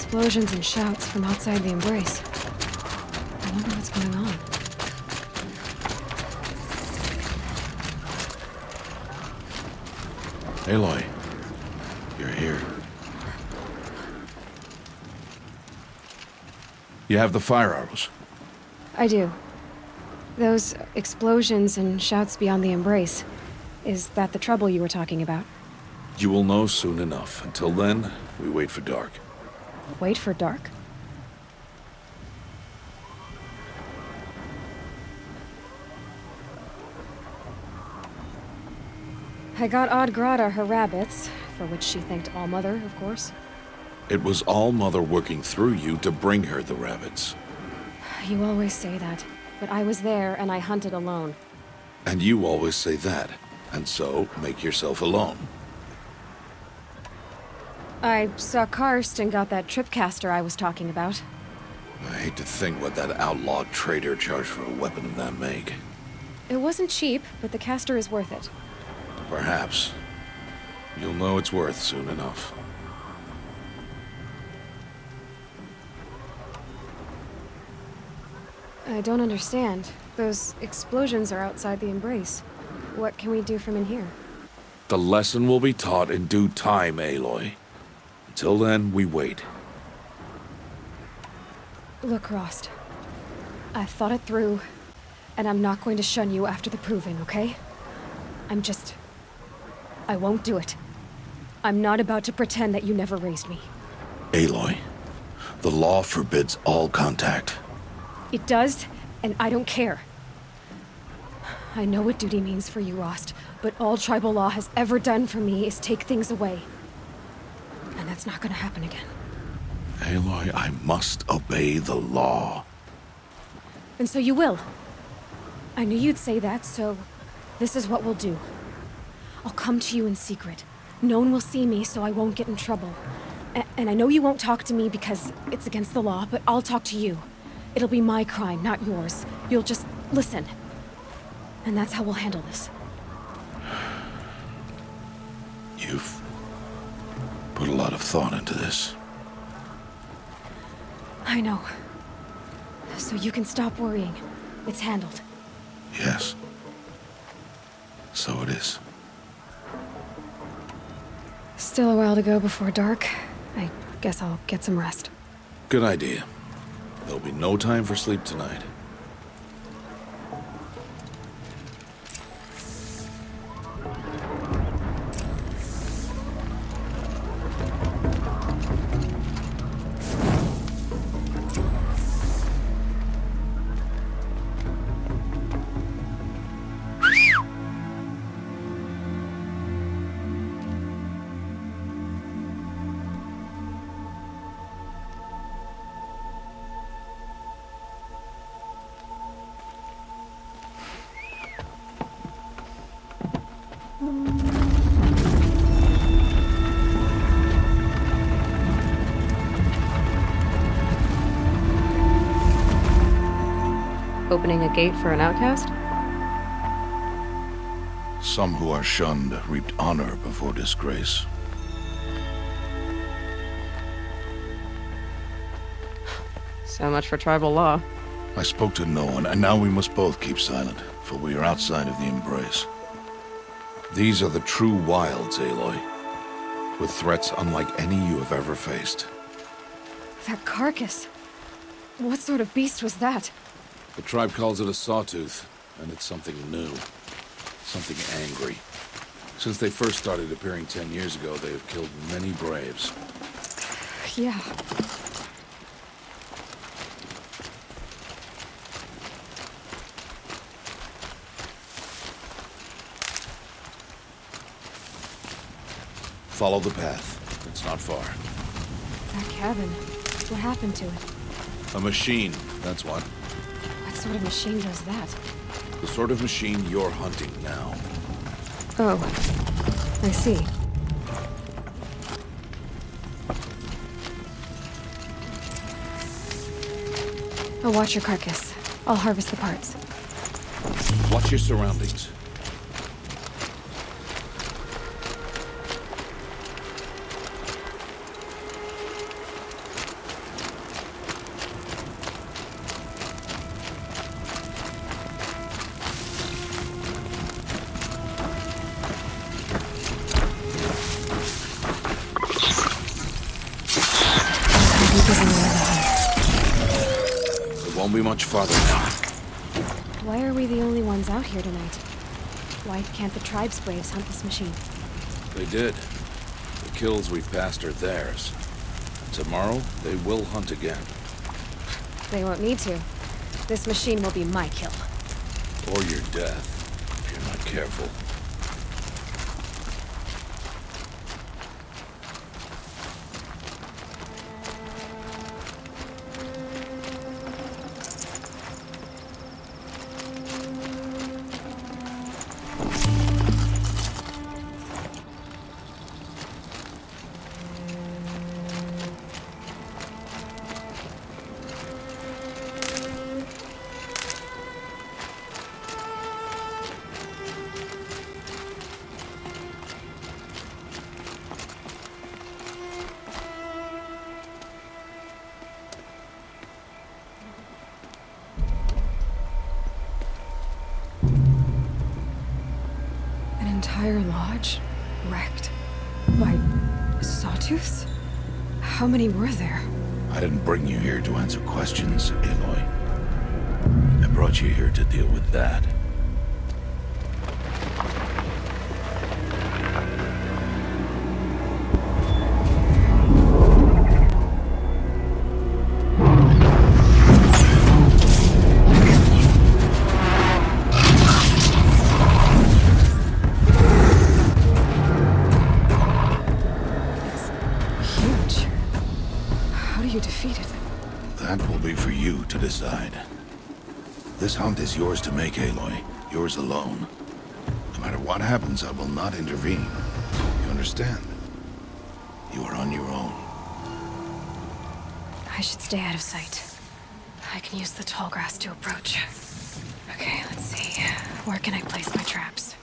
explosions and shouts from outside the embrace. I wonder what's going on. Aloy, you're here. You have the fire arrows. I do. Those explosions and shouts beyond the embrace. Is that the trouble you were talking about? You will know soon enough. Until then, we wait for dark. Wait for dark? I got Odd Grata her rabbits, for which she thanked Allmother, of course. It was Allmother working through you to bring her the rabbits. You always say that, but I was there and I hunted alone. And you always say that, and so make yourself alone. I saw Karst and got that tripcaster I was talking about. I hate to think what that outlawed trader charged for a weapon of that make. It wasn't cheap, but the caster is worth it. Perhaps. You'll know it's worth soon enough. I don't understand. Those explosions are outside the embrace. What can we do from in here? The lesson will be taught in due time, Aloy. Until then, we wait. Look, Rost. I've thought it through, and I'm not going to shun you after the proving, okay? I won't do it. I'm not about to pretend that you never raised me. Aloy, the law forbids all contact. It does, and I don't care. I know what duty means for you, Rost, but all tribal law has ever done for me is take things away. And that's not gonna happen again. Aloy, I must obey the law. And so you will. I knew you'd say that, so this is what we'll do. I'll come to you in secret. No one will see me, so I won't get in trouble. And I know you won't talk to me because it's against the law, but I'll talk to you. It'll be my crime, not yours. You'll just listen. And that's how we'll handle this. You've put a lot of thought into this. I know. So you can stop worrying. It's handled. Yes. So it is. Still a while to go before dark. I guess I'll get some rest. Good idea. There'll be no time for sleep tonight. Opening a gate for an outcast? Some who are shunned reaped honor before disgrace. So much for tribal law. I spoke to no one, and now we must both keep silent, for we are outside of the embrace. These are the true wilds, Aloy, with threats unlike any you have ever faced. That carcass. What sort of beast was that? The tribe calls it a sawtooth, and it's something new. Something angry. Since they first started appearing 10 years ago, they have killed many braves. Yeah. Follow the path. It's not far. That cabin. What happened to it? A machine, that's what. What sort of machine does that? The sort of machine you're hunting now. Oh. I see. I'll watch your carcass. I'll harvest the parts. Watch your surroundings. isn't where the hunt. It won't be much farther now. Why are we the only ones out here tonight? Why can't the tribe's braves hunt this machine? They did. The kills we've passed are theirs. Tomorrow, they will hunt again. They won't need to. This machine will be my kill. Or your death, if you're not careful. Entire lodge wrecked by sawtooths? How many were there? I didn't bring you here to answer questions, Aloy. I brought you here to deal with that. That will be for you to decide. This hunt is yours to make, Aloy. Yours alone. No matter what happens, I will not intervene. You understand? You are on your own. I should stay out of sight. I can use the tall grass to approach. Okay, let's see. Where can I place my traps?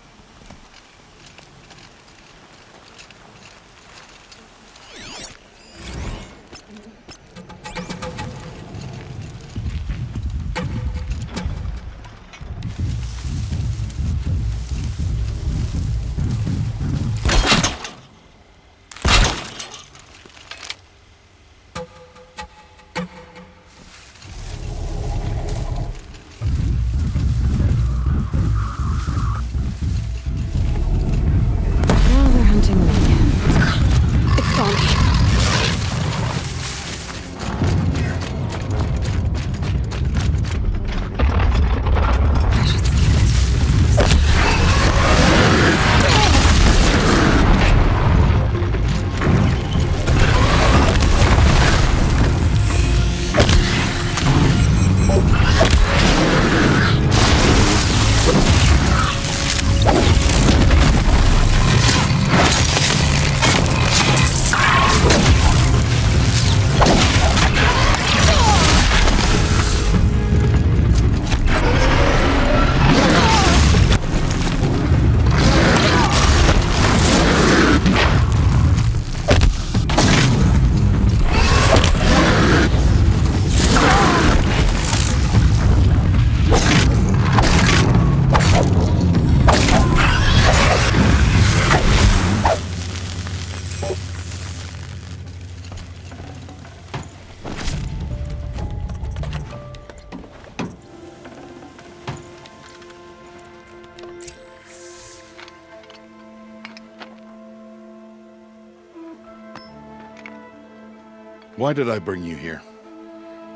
Why did I bring you here?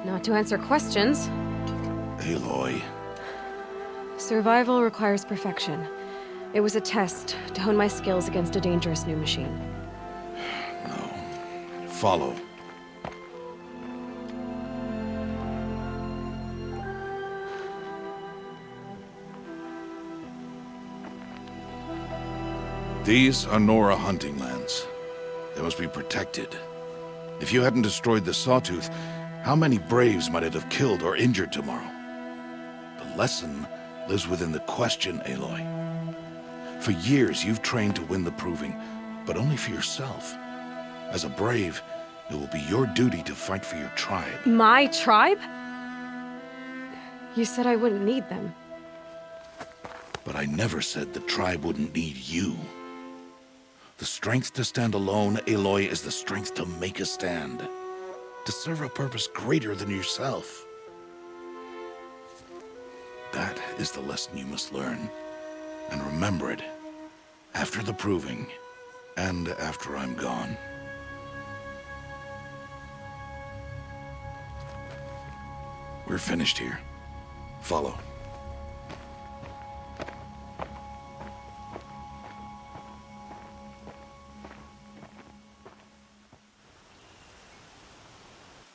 Not to answer questions. Aloy. Survival requires perfection. It was a test to hone my skills against a dangerous new machine. No. Follow. These are Nora hunting lands. They must be protected. If you hadn't destroyed the Sawtooth, how many Braves might it have killed or injured tomorrow? The lesson lives within the question, Aloy. For years, you've trained to win the Proving, but only for yourself. As a Brave, it will be your duty to fight for your tribe. My tribe? You said I wouldn't need them. But I never said the tribe wouldn't need you. The strength to stand alone, Aloy, is the strength to make a stand. to serve a purpose greater than yourself. That is the lesson you must learn. And remember it after the proving and after I'm gone. We're finished here. Follow.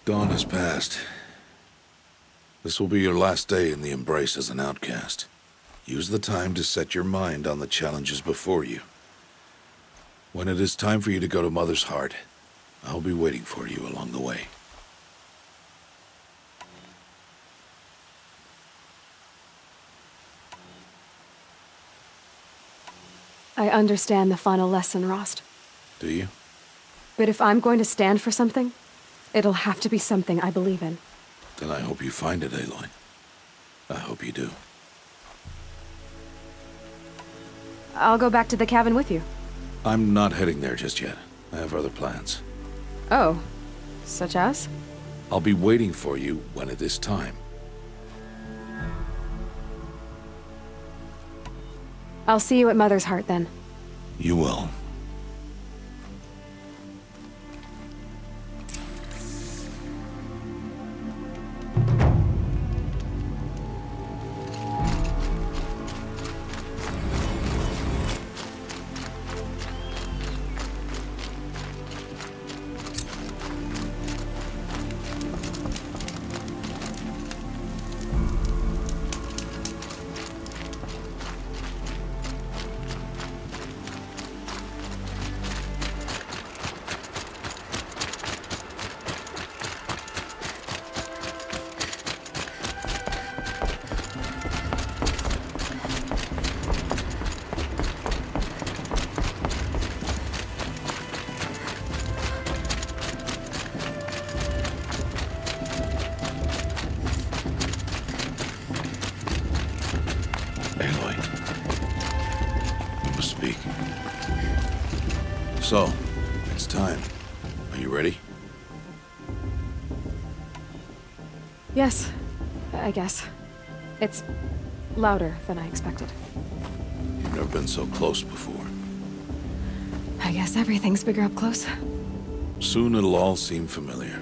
Dawn has passed. This will be your last day in the Embrace as an outcast. Use the time to set your mind on the challenges before you. When it is time for you to go to Mother's Heart, I'll be waiting for you along the way. I understand the final lesson, Rost. Do you? But if I'm going to stand for something, it'll have to be something I believe in. Then I hope you find it, Aloy. I hope you do. I'll go back to the cabin with you. I'm not heading there just yet. I have other plans. Oh, such as? I'll be waiting for you when it is time. I'll see you at Mother's Heart then. You will. Aloy, you must speak. So, it's time. Are you ready? Yes, I guess. It's louder than I expected. You've never been so close before. I guess everything's bigger up close. Soon it'll all seem familiar.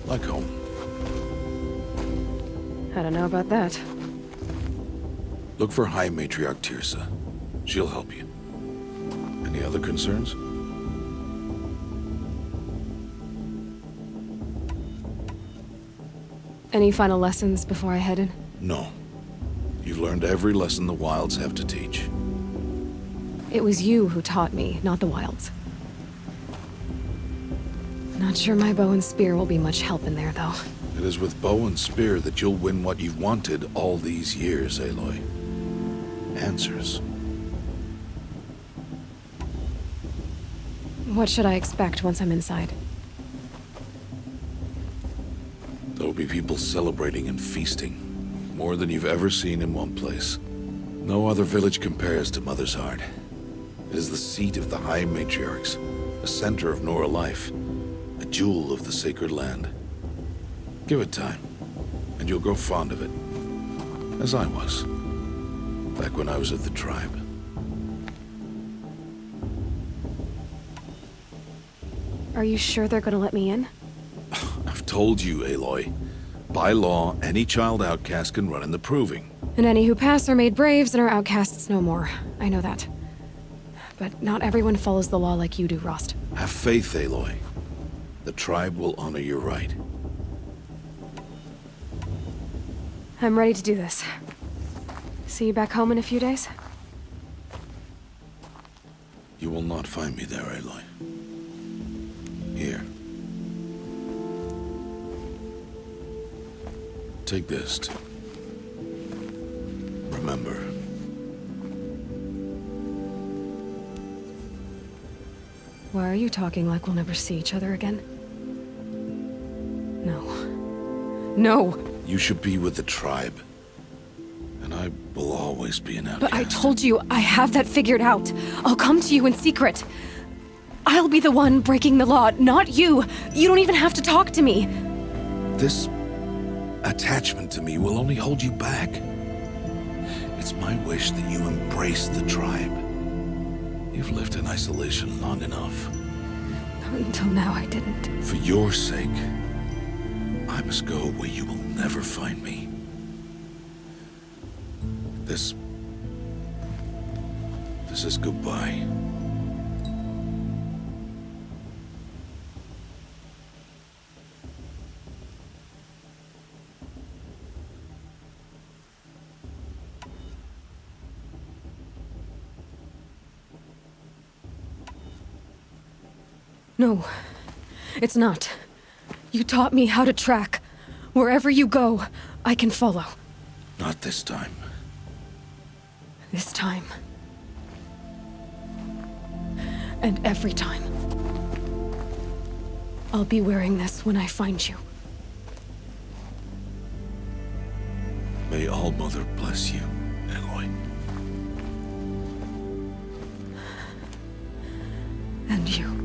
Like home. I don't know about that. Look for High Matriarch Tirsa. She'll help you. Any other concerns? Any final lessons before I head in? No. You've learned every lesson the Wilds have to teach. It was you who taught me, not the Wilds. Not sure my bow and spear will be much help in there, though. It is with bow and spear that you'll win what you've wanted all these years, Aloy. Answers. What should I expect once I'm inside? There will be people celebrating and feasting. More than you've ever seen in one place. No other village compares to Mother's Heart. It is the seat of the High Matriarchs, a center of Nora life, a jewel of the sacred land. Give it time, and you'll grow fond of it. As I was, back when I was of the tribe. Are you sure they're gonna let me in? I've told you, Aloy. By law, any child outcast can run in the proving. And any who pass are made braves and are outcasts no more. I know that. But not everyone follows the law like you do, Rost. Have faith, Aloy. The tribe will honor your right. I'm ready to do this. See you back home in a few days? You will not find me there, Aloy. Here. Take this to remember. Why are you talking like we'll never see each other again? No. No! You should be with the tribe. And I will always be an outcast. But I told you, I have that figured out. I'll come to you in secret. I'll be the one breaking the law, not you. You don't even have to talk to me. This attachment to me will only hold you back. It's my wish that you embrace the tribe. You've lived in isolation long enough. Until now, I didn't. For your sake, I must go where you will never find me. This is goodbye. No, it's not. You taught me how to track. Wherever you go, I can follow. Not this time. This time. And every time. I'll be wearing this when I find you. May All-Mother bless you, Aloy. And you.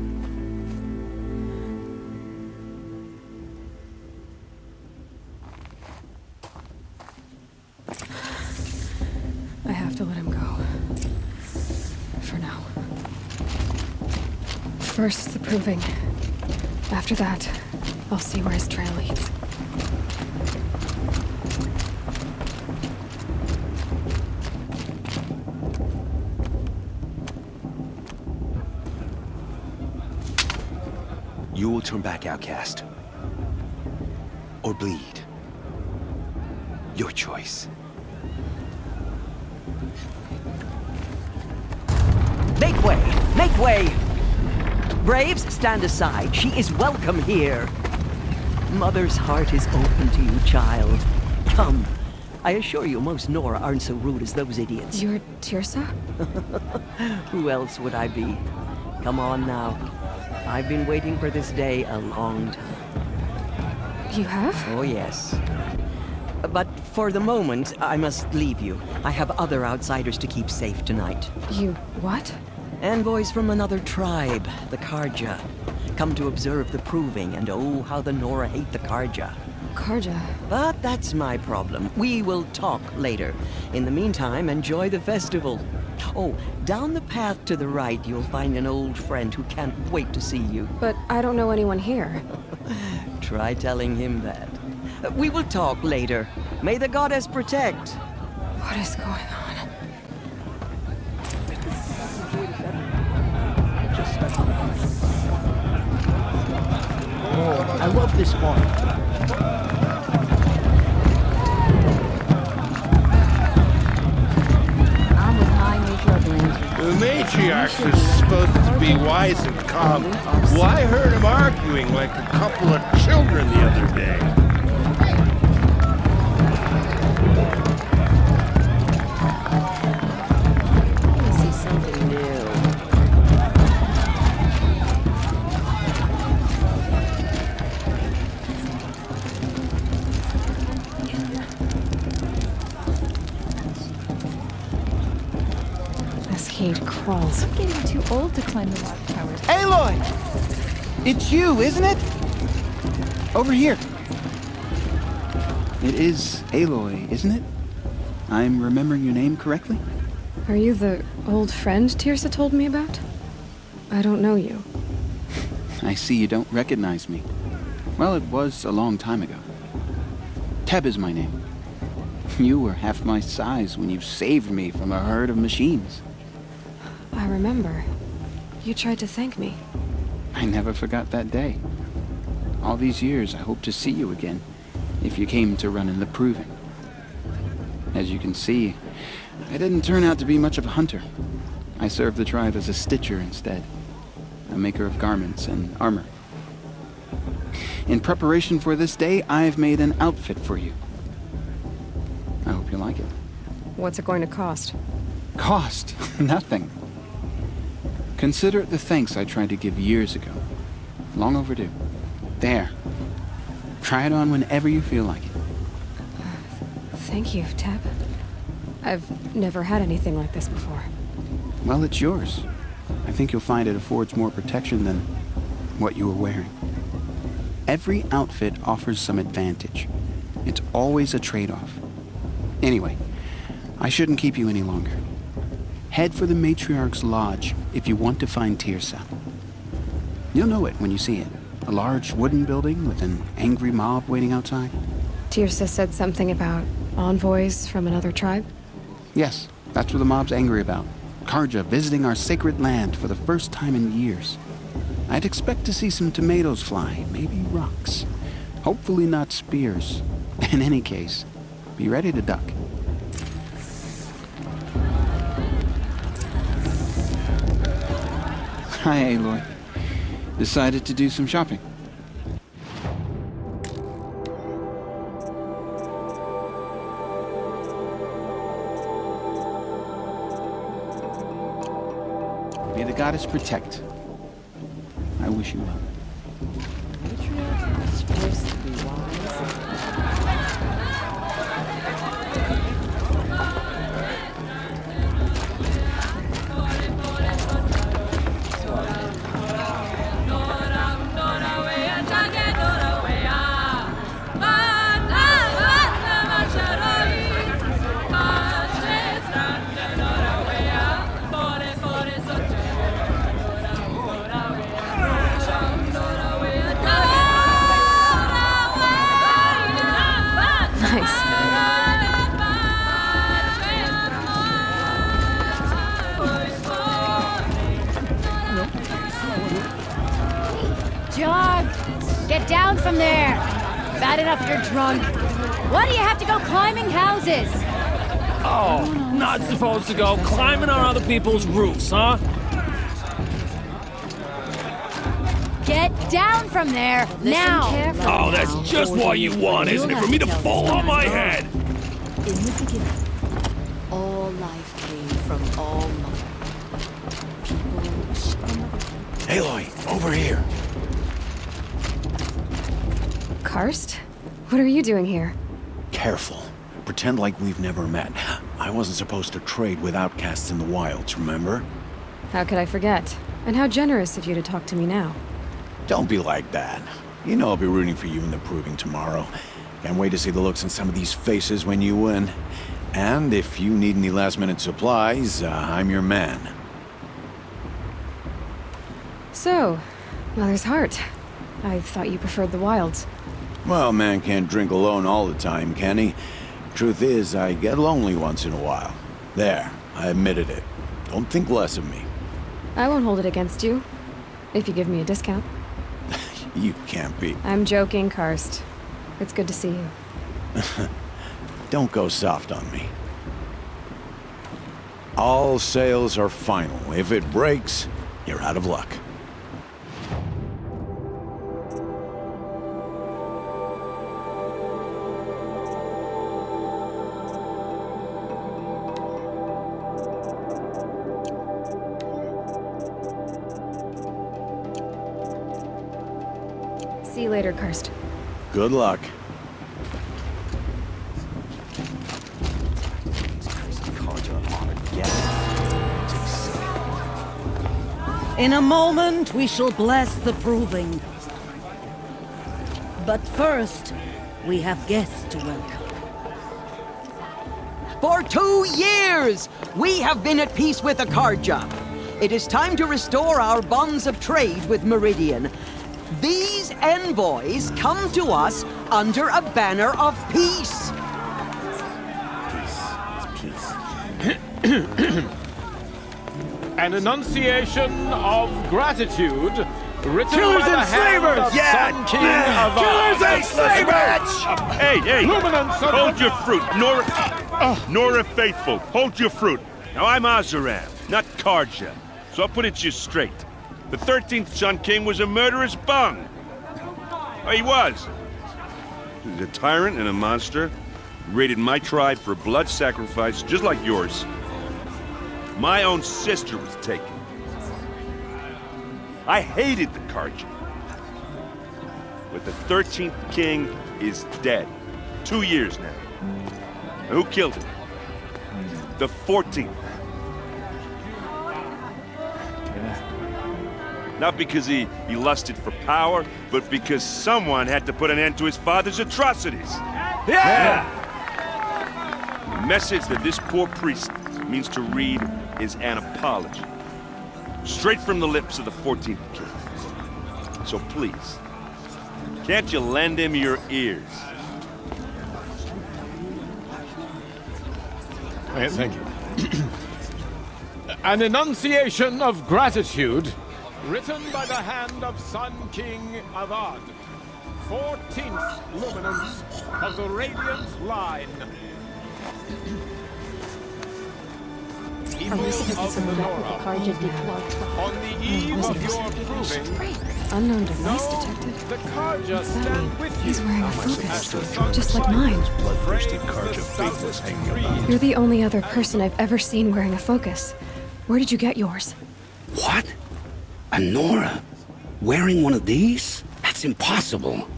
I have to let him go. For now. First, the proving. After that, I'll see where his trail leads. You will turn back, outcast. Or bleed. Your choice. Make way! Make way! Braves, stand aside. She is welcome here. Mother's heart is open to you, child. Come. I assure you, most Nora aren't so rude as those idiots. You're Tirsa? Who else would I be? Come on now. I've been waiting for this day a long time. You have? Oh, yes. But for the moment, I must leave you. I have other outsiders to keep safe tonight. You what? Envoys from another tribe, the Karja. Come to observe the proving, and oh, how the Nora hate the Karja. Karja? But that's my problem. We will talk later. In the meantime, enjoy the festival. Oh, down the path to the right, you'll find an old friend who can't wait to see you. But I don't know anyone here. Try telling him that. We will talk later. May the goddess protect. What is going on? Oh, I love this one. I'm with high matriarch. The matriarch is supposed to be wise and calm. Why heard him arguing like a couple of children the other day? Let me see something new. This heat crawls. I'm getting too old to climb the watchtowers. Aloy! It's you, isn't it? Over here. It is Aloy, isn't it? I'm remembering your name correctly? Are you the old friend Tirsa told me about? I don't know you. I see you don't recognize me. Well, it was a long time ago. Teb is my name. You were half my size when you saved me from a herd of machines. I remember. You tried to thank me. I never forgot that day. All these years, I hope to see you again, if you came to run in the proving. As you can see, I didn't turn out to be much of a hunter. I served the tribe as a stitcher instead, a maker of garments and armor. In preparation for this day, I've made an outfit for you. I hope you like it. What's it going to cost? Cost? Nothing. Consider it the thanks I tried to give years ago. Long overdue. There. Try it on whenever you feel like it. Thank you, Teb. I've never had anything like this before. Well, it's yours. I think you'll find it affords more protection than what you were wearing. Every outfit offers some advantage. It's always a trade-off. Anyway, I shouldn't keep you any longer. Head for the Matriarch's Lodge if you want to find Tirsa. You'll know it when you see it. A large wooden building with an angry mob waiting outside. Tirsa said something about envoys from another tribe? Yes, that's what the mob's angry about. Karja visiting our sacred land for the first time in years. I'd expect to see some tomatoes fly, maybe rocks. Hopefully not spears. In any case, be ready to duck. Hi, Aloy. Decided to do some shopping. May the goddess protect. I wish you well. Supposed to be wise. Nice. John, get down from there. Bad enough you're drunk. Why do you have to go climbing houses? Oh, not supposed to go climbing on other people's roofs, huh? Get down from there now. Oh, that's just what you want, isn't it? For me to fall on my head. In the beginning, all life came from all mother. Aloy, over here. Karst? What are you doing here? Careful. Pretend like we've never met. I wasn't supposed to trade with outcasts in the wilds, remember? How could I forget? And how generous of you to talk to me now. Don't be like that. You know I'll be rooting for you in the proving tomorrow. Can't wait to see the looks on some of these faces when you win. And if you need any last-minute supplies, I'm your man. So, Mother's Heart. I thought you preferred the wilds. Well, man can't drink alone all the time, can he? Truth is, I get lonely once in a while. There, I admitted it. Don't think less of me. I won't hold it against you, if you give me a discount. You can't be. I'm joking, Karst. It's good to see you. Don't go soft on me. All sales are final. If it breaks, you're out of luck. See you later, Karst. Good luck. In a moment, we shall bless the proving. But first, we have guests to welcome. For 2 years, we have been at peace with Akarja. It is time to restore our bonds of trade with Meridian. These envoys come to us under a banner of peace. An enunciation of gratitude written Killers by the and hand slavers! of Sun King of Killers and slavers! Hey! Luminance of Hold your fruit, Nora Faithful. Hold your fruit. Now I'm Azaram, not Karja, so I'll put it just straight. The 13th Sun King was a murderous bung. Oh, he was. He was a tyrant and a monster. He raided my tribe for blood sacrifice, just like yours. My own sister was taken. I hated the Karja. But the 13th king is dead. 2 years now. And who killed him? The 14th. Not because he lusted for power, but because someone had to put an end to his father's atrocities. Yeah! The message that this poor priest means to read is an apology. Straight from the lips of the 14th king. So please, can't you lend him your ears? Thank you. An enunciation of gratitude, written by the hand of Sun King Avad, 14th luminance of the Radiant Line. People of the Nora, on the eve of your proving, Unknown device detected. the Karja stand with you. He's wearing a focus, just like mine. Bloodthirsty Karja faithless hanging about. You're the only other person I've ever seen wearing a focus. Where did you get yours? What? A Nora? Wearing one of these? That's impossible.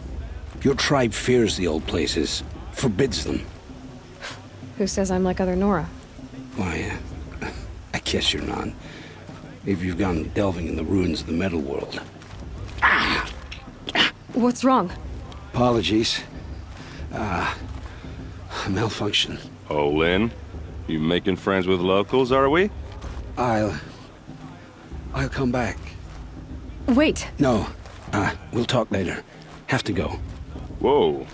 Your tribe fears the old places, forbids them. Who says I'm like other Nora? Why, I guess you're not. Maybe you've gone delving in the ruins of the metal world. What's wrong? Apologies. Malfunction. Oh, Lynn, you making friends with locals, are we? I'll come back. Wait. No, we'll talk later. Have to go. Whoa.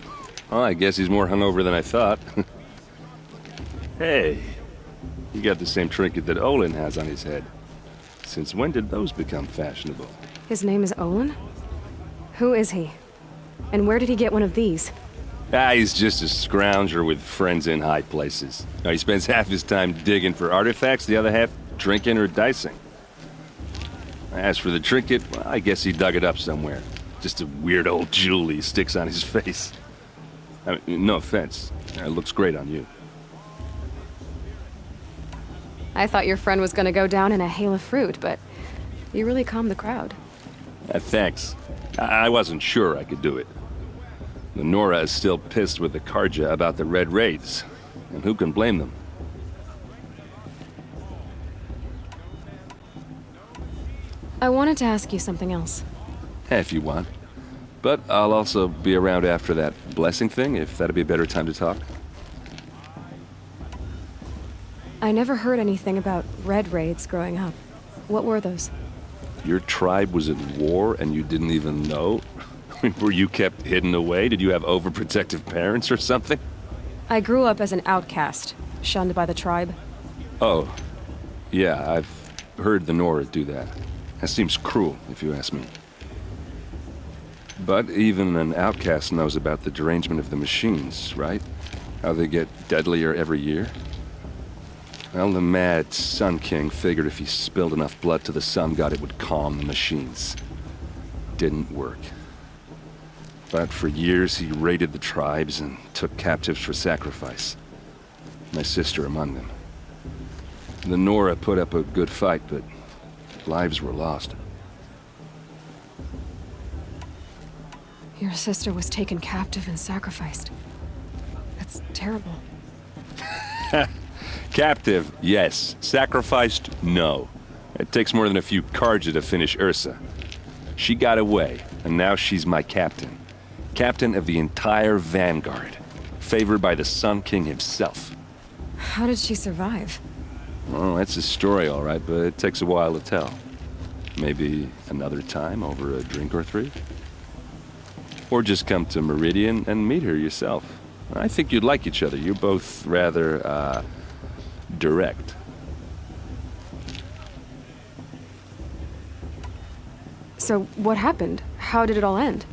Well, I guess he's more hungover than I thought. Hey, you got the same trinket that Olin has on his head. Since when did those become fashionable? His name is Olin? Who is he? And where did he get one of these? He's just a scrounger with friends in high places. He spends half his time digging for artifacts, the other half drinking or dicing. As for the trinket, well, I guess he dug it up somewhere. Just a weird old jewel he sticks on his face. I mean, no offense. It looks great on you. I thought your friend was gonna go down in a hail of fruit, but you really calmed the crowd. Thanks. I wasn't sure I could do it. The Nora is still pissed with the Karja about the Red Raids, and who can blame them? I wanted to ask you something else. If you want. But I'll also be around after that blessing thing, if that'd be a better time to talk. I never heard anything about Red Raids growing up. What were those? Your tribe was at war and you didn't even know? Were you kept hidden away? Did you have overprotective parents or something? I grew up as an outcast, shunned by the tribe. Oh, yeah, I've heard the Nora do that. That seems cruel, if you ask me. But even an outcast knows about the derangement of the machines, right? How they get deadlier every year? Well, the mad Sun King figured if he spilled enough blood to the Sun God, it would calm the machines. Didn't work. But for years, he raided the tribes and took captives for sacrifice. My sister among them. The Nora put up a good fight, but lives were lost. Your sister was taken captive and sacrificed. That's terrible. Captive, yes. Sacrificed, no. It takes more than a few Karja to finish Ursa. She got away, and now she's my captain. Captain of the entire Vanguard. Favored by the Sun King himself. How did she survive? Oh, that's a story, all right, but it takes a while to tell. Maybe another time over a drink or three? Or just come to Meridian and meet her yourself. I think you'd like each other. You're both rather, direct. So, what happened? How did it all end?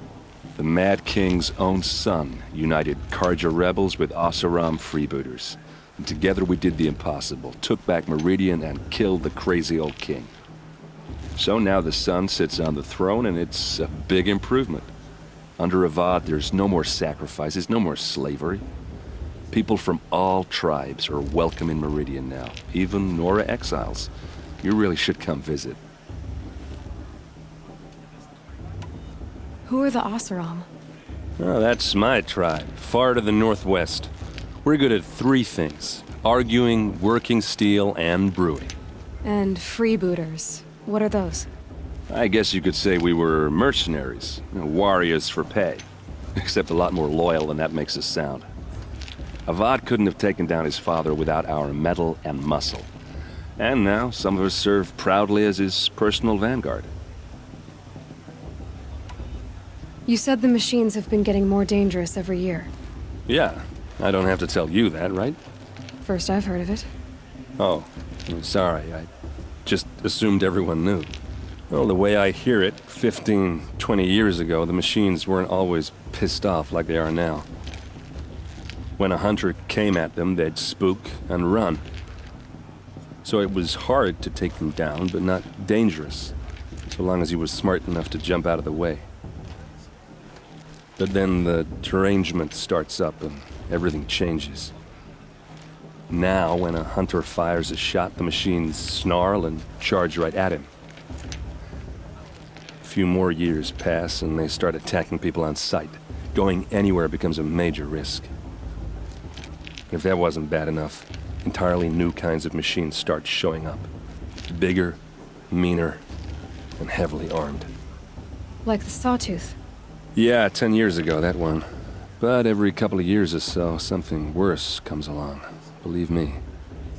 The Mad King's own son united Karja rebels with Oseram freebooters. And together we did the impossible, took back Meridian and killed the crazy old king. So now the son sits on the throne and it's a big improvement. Under Avad, there's no more sacrifices, no more slavery. People from all tribes are welcome in Meridian now, even Nora exiles. You really should come visit. Who are the Oseram? Oh, that's my tribe, far to the northwest. We're good at three things: arguing, working steel, and brewing. And freebooters. What are those? I guess you could say we were mercenaries, warriors for pay. Except a lot more loyal than that makes us sound. Avad couldn't have taken down his father without our metal and muscle. And now, some of us serve proudly as his personal vanguard. You said the machines have been getting more dangerous every year. Yeah, I don't have to tell you that, right? First I've heard of it. Oh, I'm sorry. I just assumed everyone knew. Well, the way I hear it, 15, 20 years ago, the machines weren't always pissed off like they are now. When a hunter came at them, they'd spook and run. So it was hard to take them down, but not dangerous, so long as he was smart enough to jump out of the way. But then the derangement starts up and everything changes. Now, when a hunter fires a shot, the machines snarl and charge right at him. A few more years pass and they start attacking people on sight. Going anywhere becomes a major risk. If that wasn't bad enough, entirely new kinds of machines start showing up. Bigger, meaner, and heavily armed. Like the Sawtooth. Yeah, 10 years ago, that one. But every couple of years or so, something worse comes along. Believe me.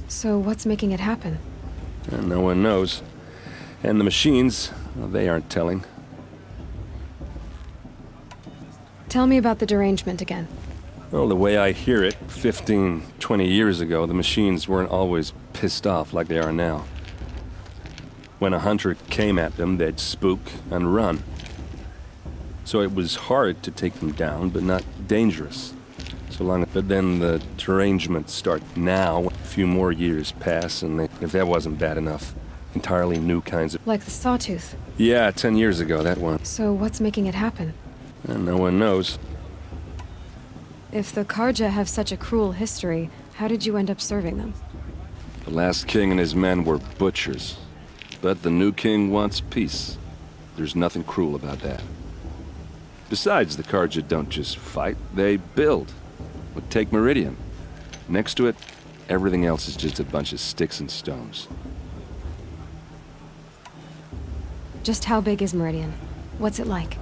So what's making it happen? And no one knows. And the machines, well, they aren't telling. Tell me about the derangement again. Well, the way I hear it, 15, 20 years ago, the machines weren't always pissed off like they are now. When a hunter came at them, they'd spook and run. So it was hard to take them down, but not dangerous. So long as... But then the derangements start now. A few more years pass, and if that wasn't bad enough, entirely new kinds of... Like the Sawtooth. Yeah, 10 years ago, that one. So what's making it happen? And no one knows. If the Karja have such a cruel history, how did you end up serving them? The last king and his men were butchers. But the new king wants peace. There's nothing cruel about that. Besides, the Karja don't just fight, they build. But take Meridian. Next to it, everything else is just a bunch of sticks and stones. Just how big is Meridian? What's it like?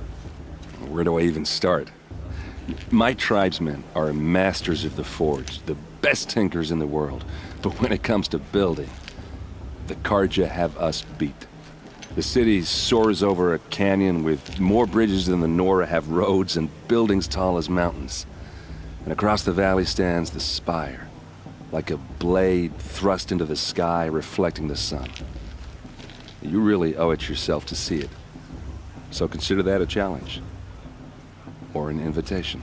Where do I even start? My tribesmen are masters of the forge, the best tinkers in the world. But when it comes to building, the Karja have us beat. The city soars over a canyon with more bridges than the Nora have roads and buildings tall as mountains. And across the valley stands the spire, like a blade thrust into the sky reflecting the sun. You really owe it yourself to see it. So consider that a challenge. Or an invitation.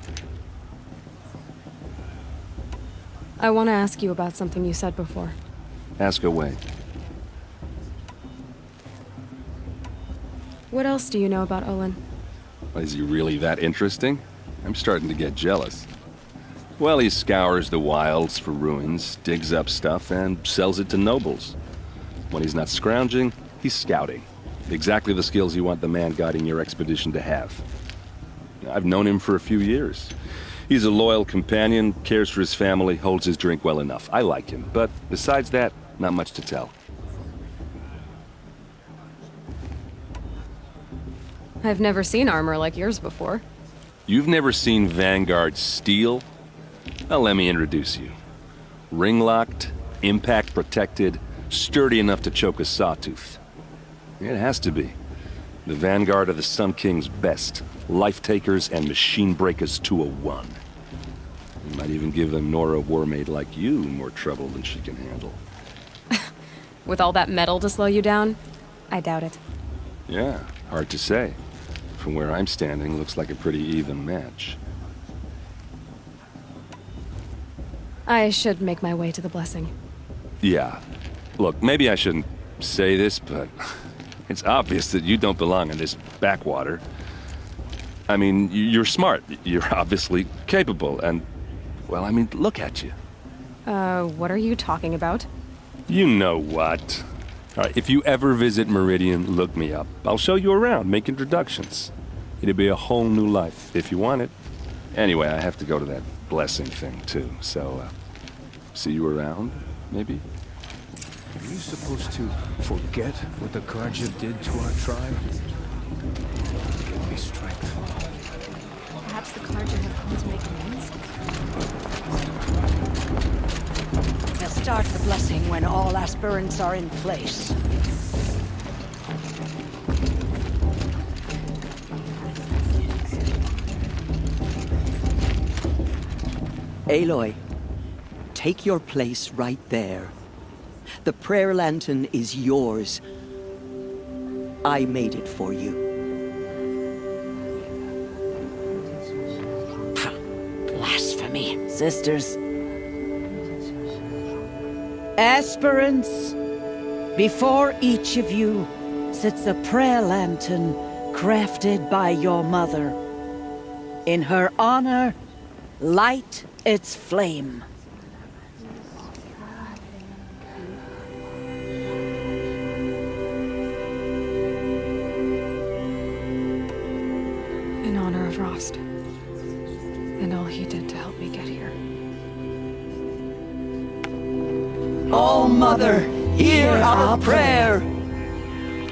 I want to ask you about something you said before. Ask away. What else do you know about Olin? Is he really that interesting? I'm starting to get jealous. Well, he scours the wilds for ruins, digs up stuff, and sells it to nobles. When he's not scrounging, he's scouting. Exactly the skills you want the man guiding your expedition to have. I've known him for a few years. He's a loyal companion, cares for his family, holds his drink well enough. I like him, but besides that, not much to tell. I've never seen armor like yours before. You've never seen Vanguard steel? Well, let me introduce you. Ring-locked, impact-protected, sturdy enough to choke a sawtooth. It has to be. The Vanguard are the Sun King's best. Life-takers and machine breakers to a one. You might even give a Nora warmaid like you more trouble than she can handle. With all that metal to slow you down? I doubt it. Yeah, hard to say. From where I'm standing, looks like a pretty even match. I should make my way to the blessing. Yeah. Look, maybe I shouldn't say this, but it's obvious that you don't belong in this backwater. I mean, you're smart. You're obviously capable, and, well, I mean, look at you. What are you talking about? You know what. All right, if you ever visit Meridian, look me up. I'll show you around, make introductions. It'll be a whole new life, if you want it. Anyway, I have to go to that blessing thing, too, so, see you around, maybe? Are you supposed to forget what the Karja did to our tribe? Give me strength. Perhaps the Karja have come to make amends? They'll start the blessing when all aspirants are in place. Aloy, take your place right there. The prayer lantern is yours. I made it for you. Blasphemy. Sisters. Aspirants, before each of you sits a prayer lantern crafted by your mother. In her honor, light its flame. In honor of Rost. And all he did to help me get here. Oh, Mother, hear our prayer.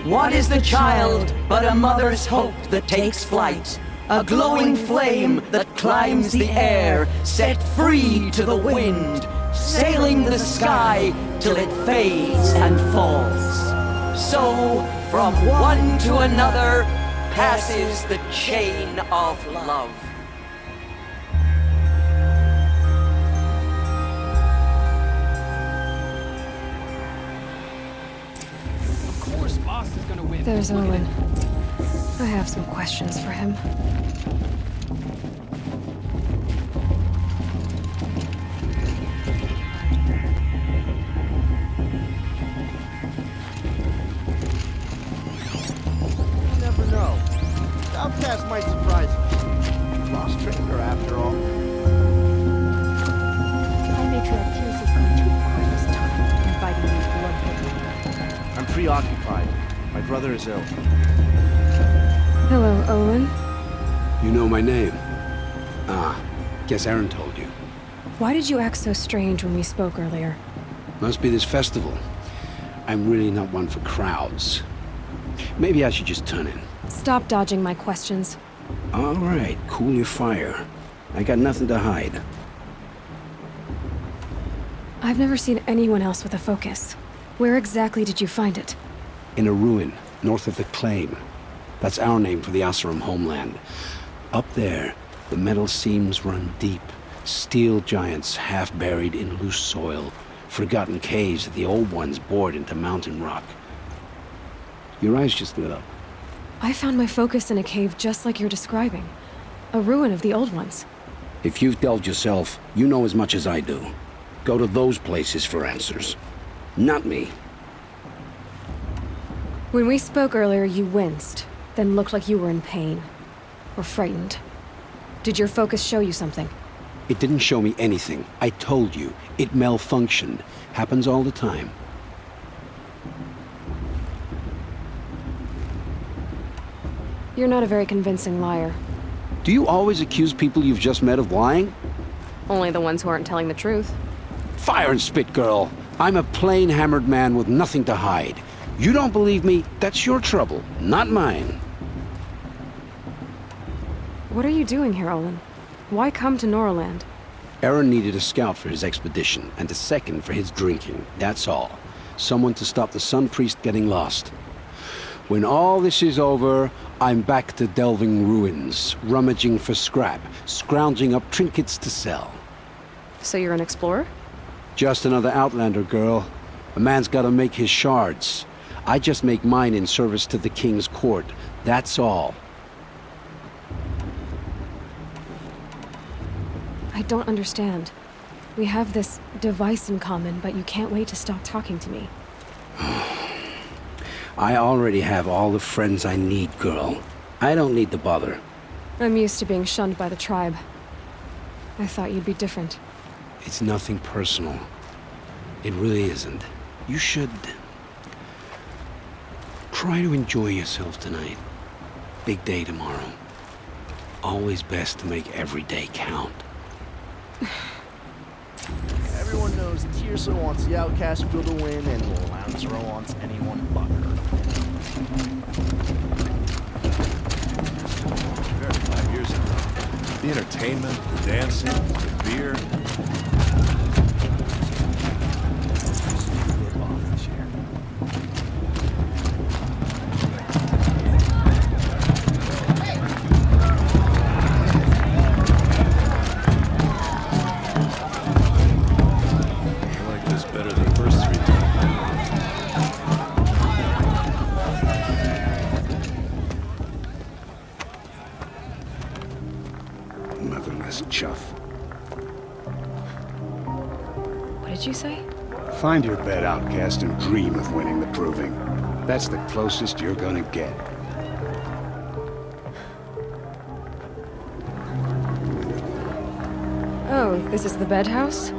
What is the child but a mother's hope that takes flight? A glowing flame that climbs the air, set free to the wind, sailing the sky till it fades and falls. So, from one to another, passes the chain of love. There's Owen. I have some questions for him. You never know. The outcast might surprise us. Lost trader, after all. I'll make sure Recluse is going too far this time, inviting these blood. I'm preoccupied. My brother is ill. Hello, Owen. You know my name? Ah, guess Aaron told you. Why did you act so strange when we spoke earlier? Must be this festival. I'm really not one for crowds. Maybe I should just turn in. Stop dodging my questions. All right, cool your fire. I got nothing to hide. I've never seen anyone else with a focus. Where exactly did you find it? In a ruin, north of the Claim. That's our name for the Asuram homeland. Up there, the metal seams run deep. Steel giants half buried in loose soil. Forgotten caves that the old ones bored into mountain rock. Your eyes just lit up. I found my focus in a cave just like you're describing. A ruin of the old ones. If you've delved yourself, you know as much as I do. Go to those places for answers. Not me. When we spoke earlier, you winced, then looked like you were in pain. Or frightened. Did your focus show you something? It didn't show me anything. I told you. It malfunctioned. Happens all the time. You're not a very convincing liar. Do you always accuse people you've just met of lying? Only the ones who aren't telling the truth. Fire and spit, girl. I'm a plain hammered man with nothing to hide. You don't believe me, that's your trouble, not mine. What are you doing here, Olin? Why come to Norland? Aaron needed a scout for his expedition, and a second for his drinking, that's all. Someone to stop the Sun Priest getting lost. When all this is over, I'm back to delving ruins, rummaging for scrap, scrounging up trinkets to sell. So you're an explorer? Just another Outlander, girl. A man's gotta make his shards. I just make mine in service to the King's court. That's all. I don't understand. We have this device in common, but you can't wait to stop talking to me. I already have all the friends I need, girl. I don't need the bother. I'm used to being shunned by the tribe. I thought you'd be different. It's nothing personal. It really isn't. You should... try to enjoy yourself tonight. Big day tomorrow. Always best to make every day count. Everyone knows Tirsa wants the outcast girl to win, and Lancero wants anyone but her. 5 years ago. The entertainment, the dancing, the beer. Motherless chuff. What did you say? Find your bed, outcast, and dream of winning the proving. That's the closest you're gonna get. Oh, this is the bed house?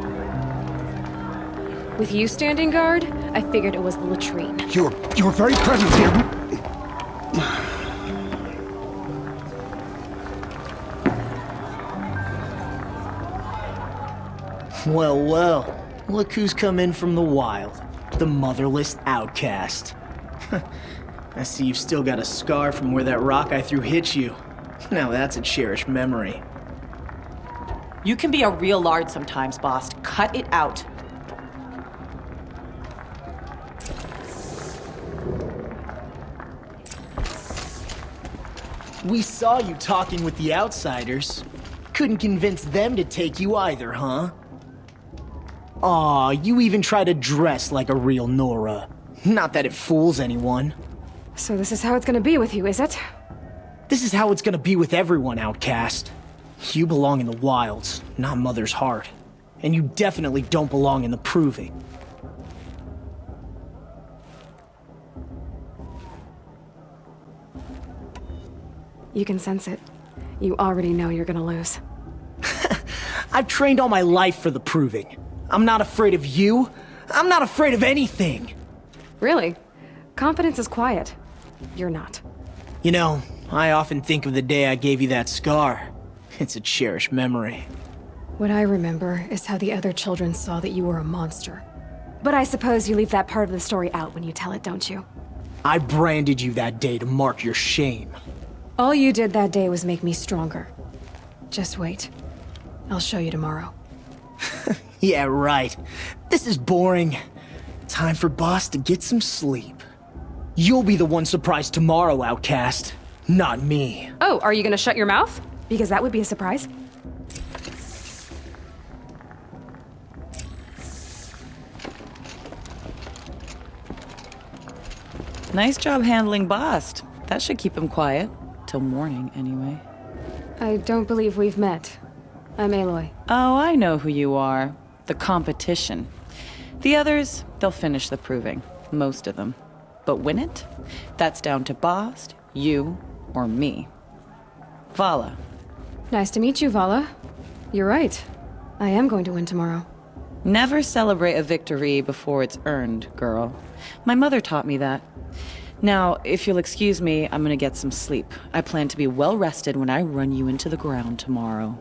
With you standing guard, I figured it was the latrine. Your very presence here. Well, well. Look who's come in from the wild. The motherless outcast. I see you've still got a scar from where that rock I threw hit you. Now that's a cherished memory. You can be a real lard sometimes, boss. Cut it out. We saw you talking with the outsiders. Couldn't convince them to take you either, huh? Aw, you even try to dress like a real Nora. Not that it fools anyone. So this is how it's gonna be with you, is it? This is how it's gonna be with everyone, outcast. You belong in the wilds, not Mother's heart. And you definitely don't belong in the proving. You can sense it. You already know you're gonna lose. I've trained all my life for the proving. I'm not afraid of you. I'm not afraid of anything. Really? Confidence is quiet. You're not. You know, I often think of the day I gave you that scar. It's a cherished memory. What I remember is how the other children saw that you were a monster. But I suppose you leave that part of the story out when you tell it, don't you? I branded you that day to mark your shame. All you did that day was make me stronger. Just wait. I'll show you tomorrow. Yeah, right. This is boring. Time for Boss to get some sleep. You'll be the one surprised tomorrow, outcast. Not me. Oh, are you gonna shut your mouth? Because that would be a surprise. Nice job handling Bost. That should keep him quiet. Till morning, anyway. I don't believe we've met. I'm Aloy. Oh, I know who you are. The competition. The others, they'll finish the proving. Most of them. But win it? That's down to Bost, you, or me. Vala. Nice to meet you, Vala. You're right. I am going to win tomorrow. Never celebrate a victory before it's earned, girl. My mother taught me that. Now, if you'll excuse me, I'm gonna get some sleep. I plan to be well rested when I run you into the ground tomorrow.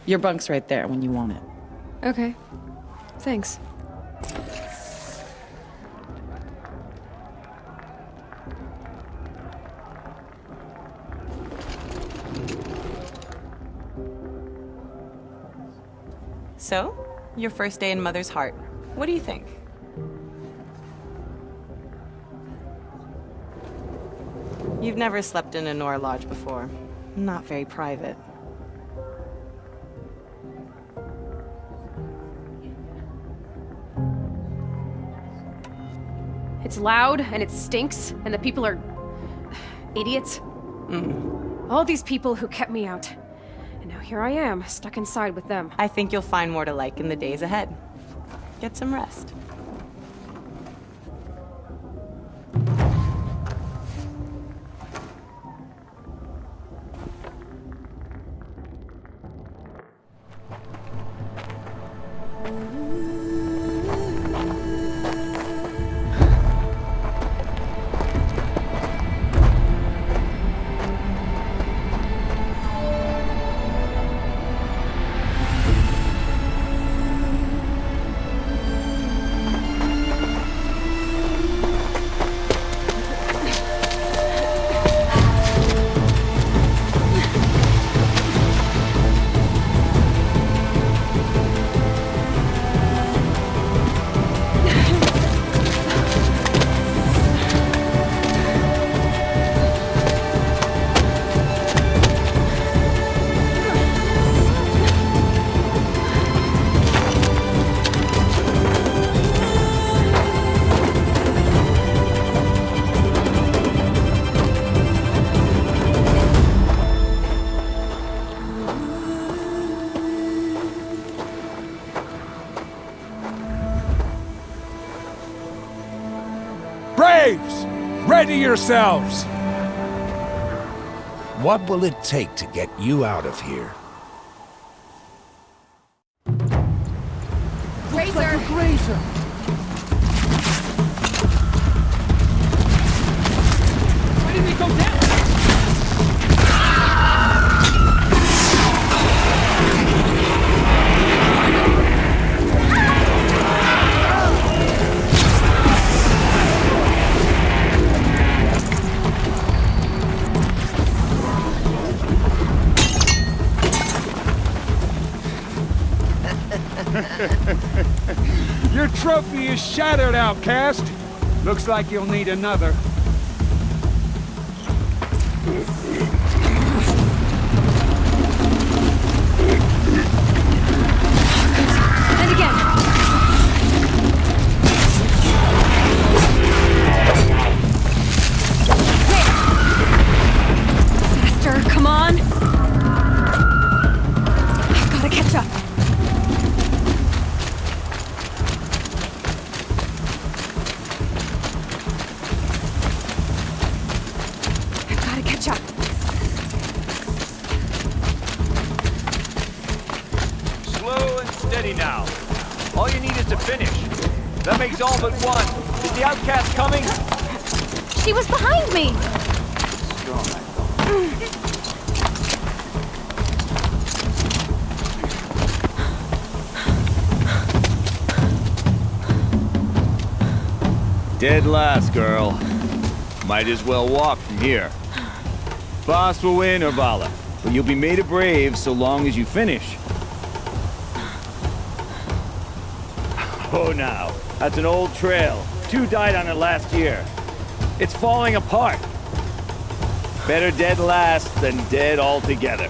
Your bunk's right there when you want it. Okay. Thanks. So, your first day in Mother's heart. What do you think? You've never slept in a Nora lodge before. Not very private. It's loud, and it stinks, and the people are... idiots. All these people who kept me out. And now here I am, stuck inside with them. I think you'll find more to like in the days ahead. Get some rest. Braves, ready yourselves! What will it take to get you out of here? Razor! Razor! Why didn't he go down? Your trophy is shattered, outcast. Looks like you'll need another. And again. Faster, come on. I've gotta catch up. Slow and steady now. All you need is to finish. That makes all but one. Is the outcast coming? She was behind me! Dead last, girl. Might as well walk from here. Boss will win, Urvala, but you'll be made a brave so long as you finish. Oh, now, that's an old trail. 2 died on it last year. It's falling apart. Better dead last than dead altogether.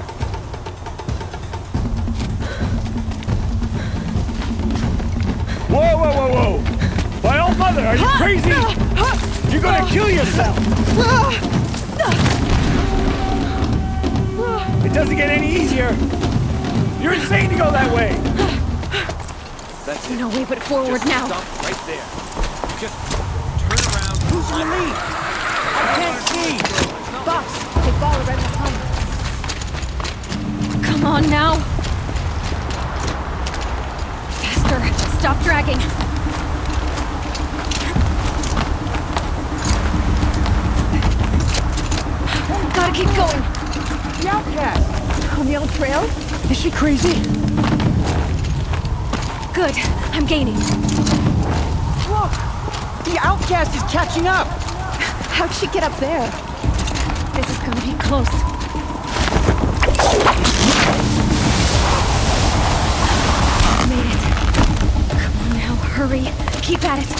Whoa, whoa, whoa, whoa! My old mother, are you crazy? You're gonna kill yourself! It doesn't get any easier! You're insane to go that way! That's it. No way but forward Just now. Stop right there. Just turn around. Who's on me? I can't see! Boss, they follow right behind. Come on now. Faster, stop dragging. Gotta keep going. The outcast! On the old trail? Is she crazy? Good, I'm gaining. Look! The outcast is catching up! How'd she get up there? This is gonna be close. Made it. Come on now, hurry. Keep at it.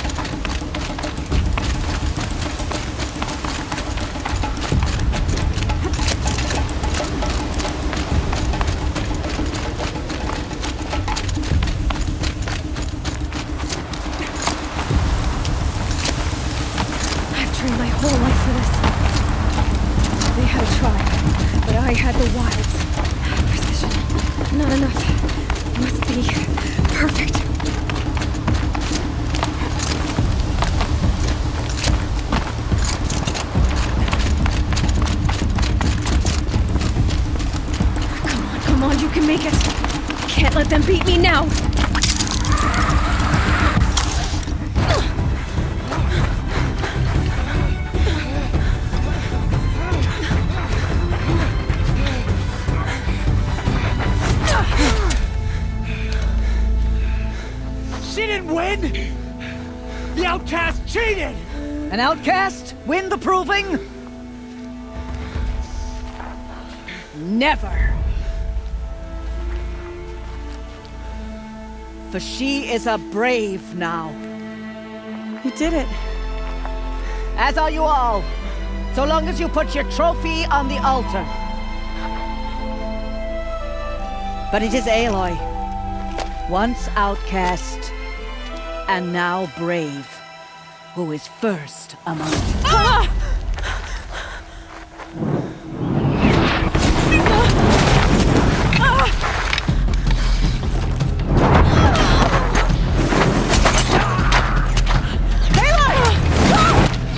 My whole life for this. They had a tribe, but I had the wilds. Precision. Not enough. Must be perfect. Come on, you can make it. Can't let them beat me now. The outcast cheated! An outcast? Win the proving? Never. For she is a brave now. You did it. As are you all. So long as you put your trophy on the altar. But it is Aloy. Once outcast, and now brave, who is first among you. Ah!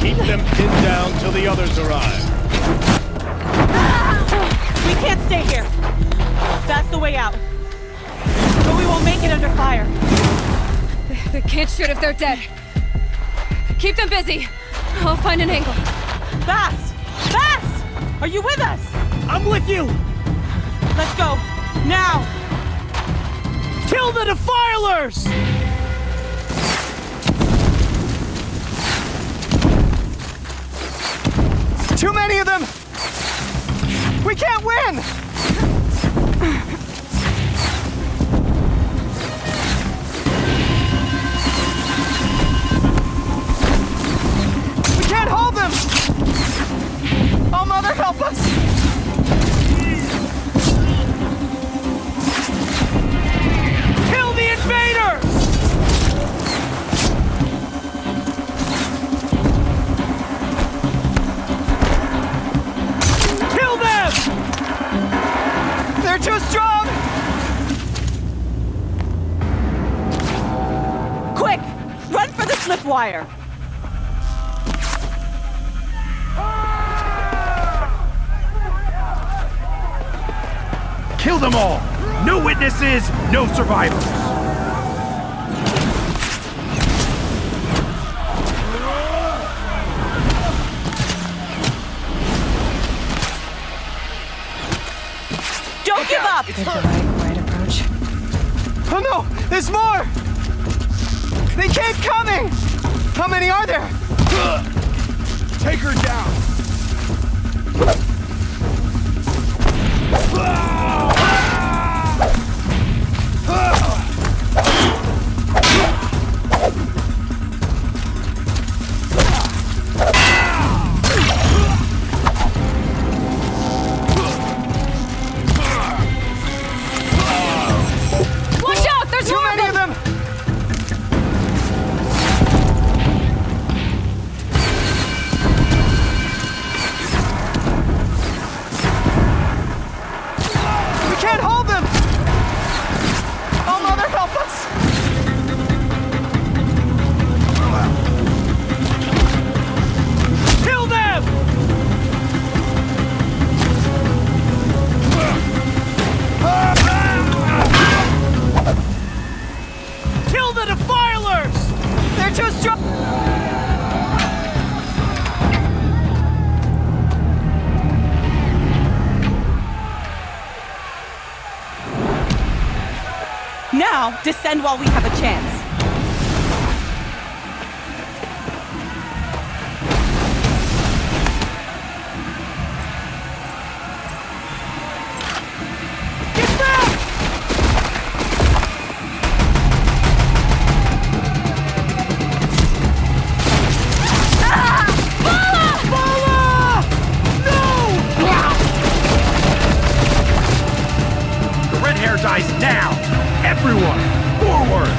Keep way out. But we won't make it under fire. They can't shoot if they're dead. Keep them busy. I'll find an angle. Fast! Fast! Are you with us? I'm with you! Let's go. Now! Kill the defilers! Too many of them! We can't win! We can't hold them! Oh, Mother, help us! Kill the invaders! Kill them! They're too strong! Quick! Run for the slip wire! Kill them all! No witnesses, no survivors! Don't give up! It's the right approach. Oh no! There's more! They keep coming! How many are there? Take her down! Watch out! There's Too more many of them! We can't hold them! Oh, Mother, help us! Kill them! Kill the defilers! They're too strong! Now, descend while we have a chance. Get back! The red hair dies now! Everyone, forward!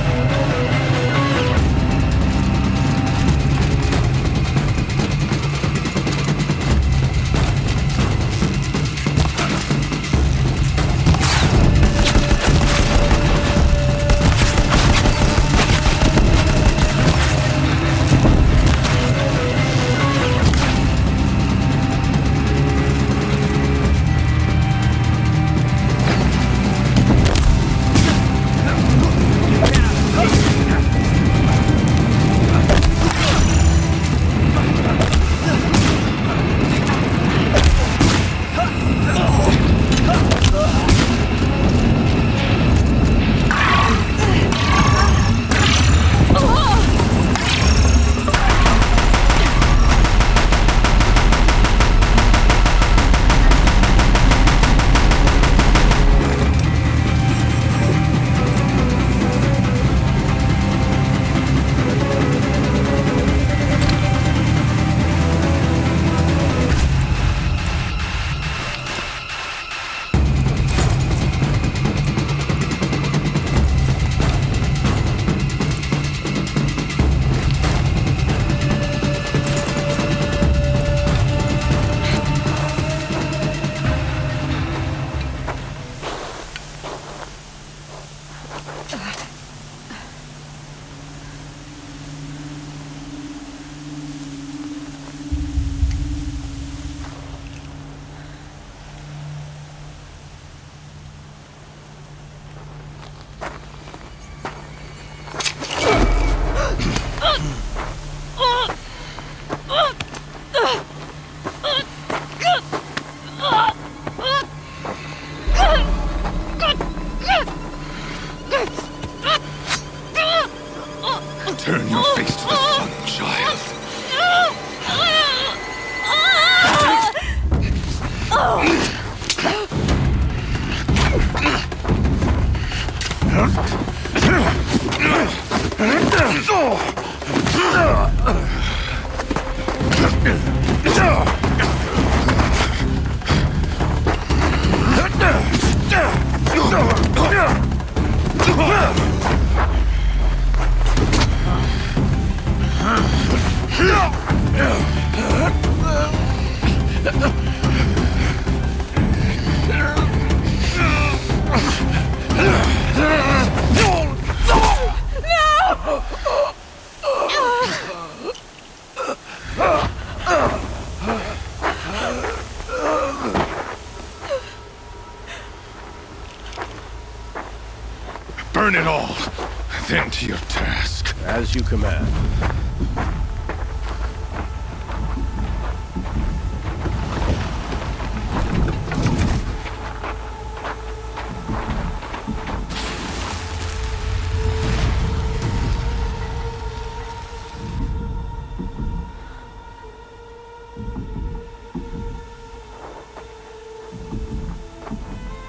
Turn your face to the sun, child. Burn it all, then to your task. As you command.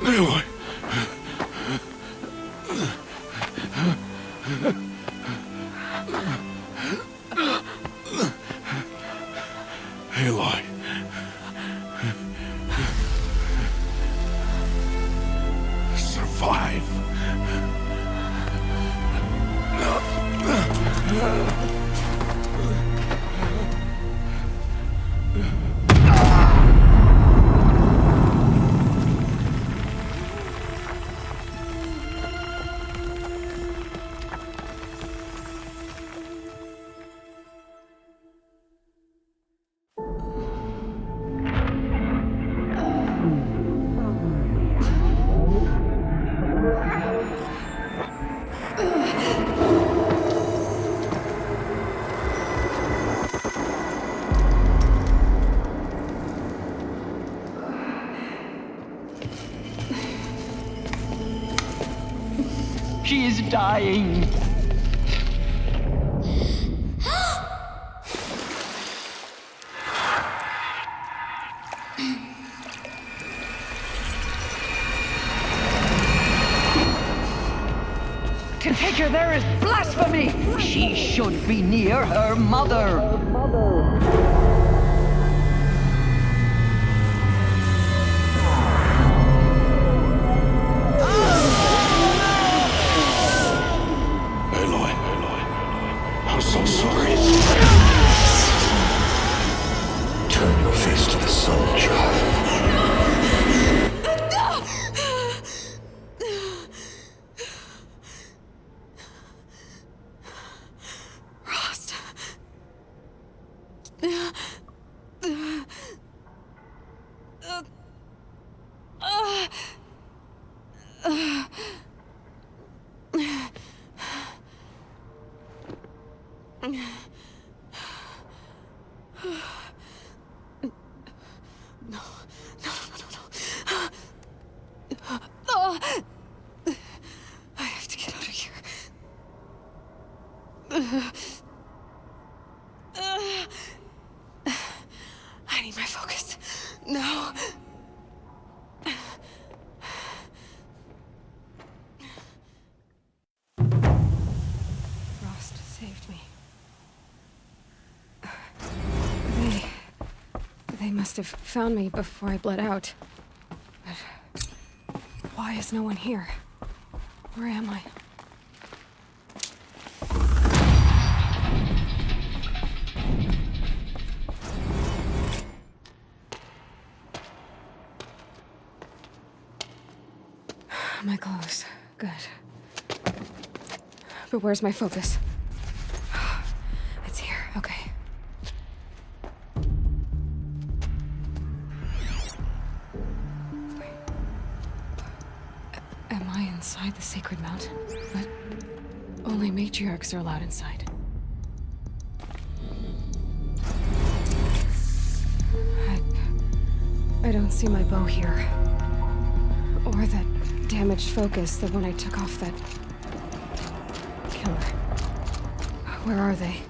Aloy. Aloy. Survive. She is dying. To take her there is blasphemy. She should be near her mother. I'm so sorry. Turn your face to the sun, child. Rost. I have to get out of here. I need my focus. No. Rost saved me. They must have found me before I bled out. But why is no one here? Where am I? My clothes. Good. But where's my focus? It's here. Okay. Wait. Am I inside the sacred mountain? But only matriarchs are allowed inside. I don't see my bow here. Or that damaged focus, the one I took off that killer. Where are they?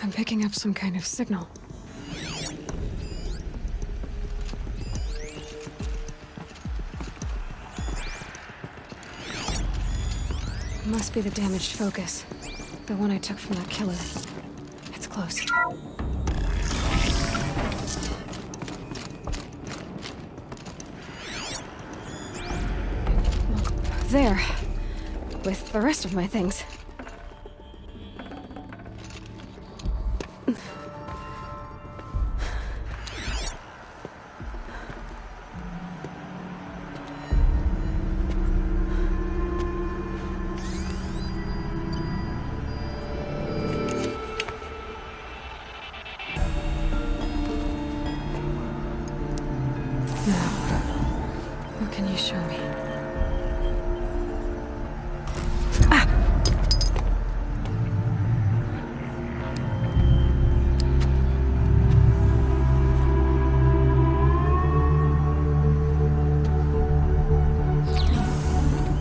I'm picking up some kind of signal. Must be the damaged focus. The one I took from that killer. It's close. Look, there. With the rest of my things. What can you show me?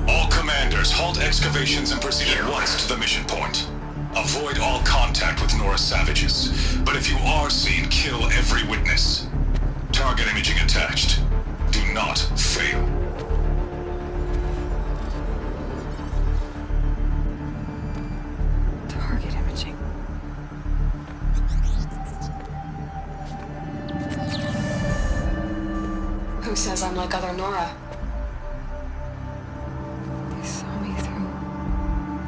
All commanders, halt excavations and proceed at once to the mission point. Avoid all contact with Nora savages, but if you are seen, kill every witness. Target imaging attached. Do not fail. Target imaging. Who says I'm like other Nora? They saw me through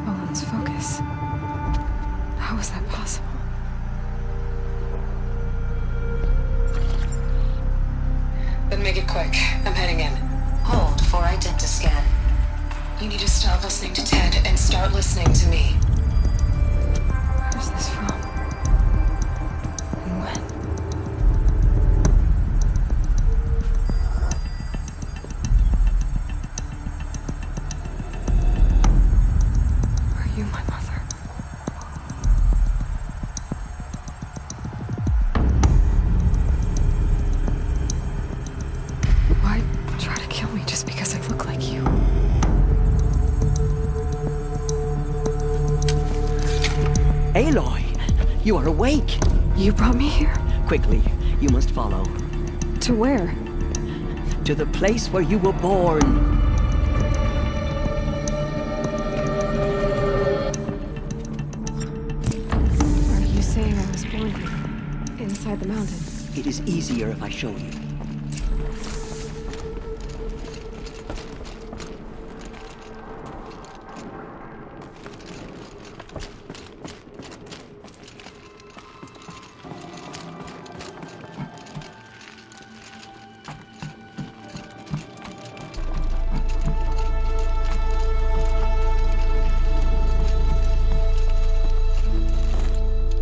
Owen's focus. How is that possible? Then make it quick. I'm heading in. Hold for identiscan. You need to stop listening to Ted and start listening to me. Where's this from? And when? Are you my mother? Why try to kill me just because I look like you? Aloy, you are awake. You brought me here? Quickly, you must follow. To where? To the place where you were born. Are you saying I was born here? Inside the mountain? It is easier if I show you.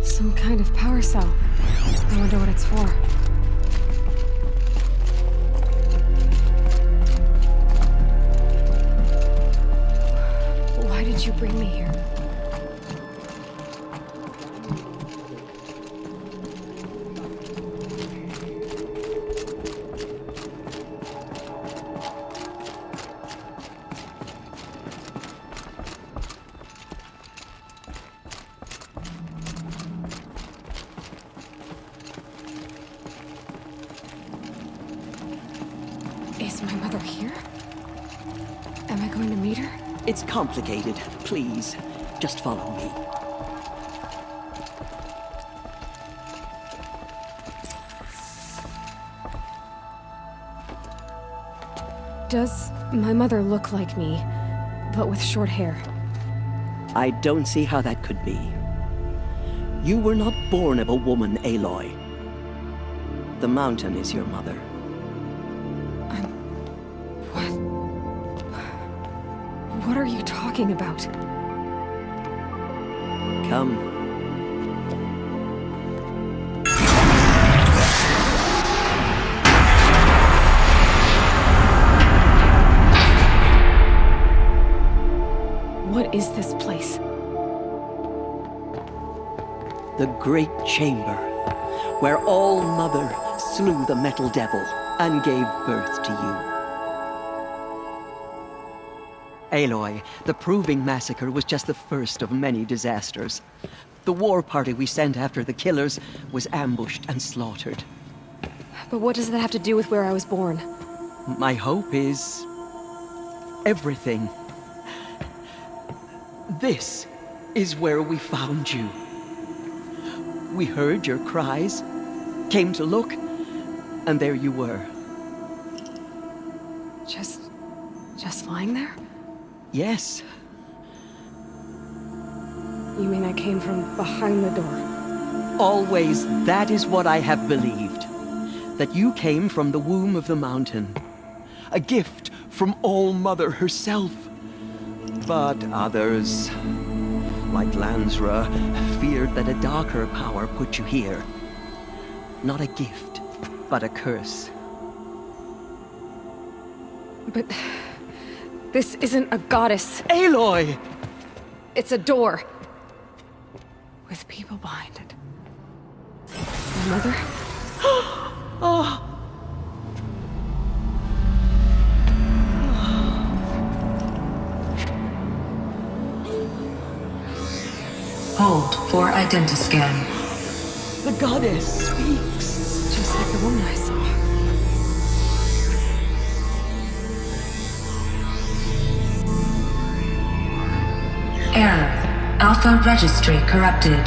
Some kind of power cell. I wonder what it's for. Why did you bring me here? Is my mother here? Am I going to meet her? It's complicated. Please, just follow me. Does my mother look like me, but with short hair? I don't see how that could be. You were not born of a woman, Aloy. The mountain is your mother. What are you talking about? Come. What is this place? the great chamber, where All Mother slew the metal devil and gave birth to you. Aloy, the Proving Massacre was just the first of many disasters. The war party we sent after the killers was ambushed and slaughtered. But what does that have to do with where I was born? My hope is... everything. This is where we found you. We heard your cries, came to look, and there you were. Just lying there? Yes. You mean I came from behind the door? Always that is what I have believed. That you came from the womb of the mountain. A gift from All Mother herself. But others, like Lansra, feared that a darker power put you here. Not a gift, but a curse. But... this isn't a goddess. Aloy! It's a door. With people behind it. My mother? Oh! Hold for identiscan. The goddess speaks. Just like the woman I saw. Error. Alpha registry corrupted.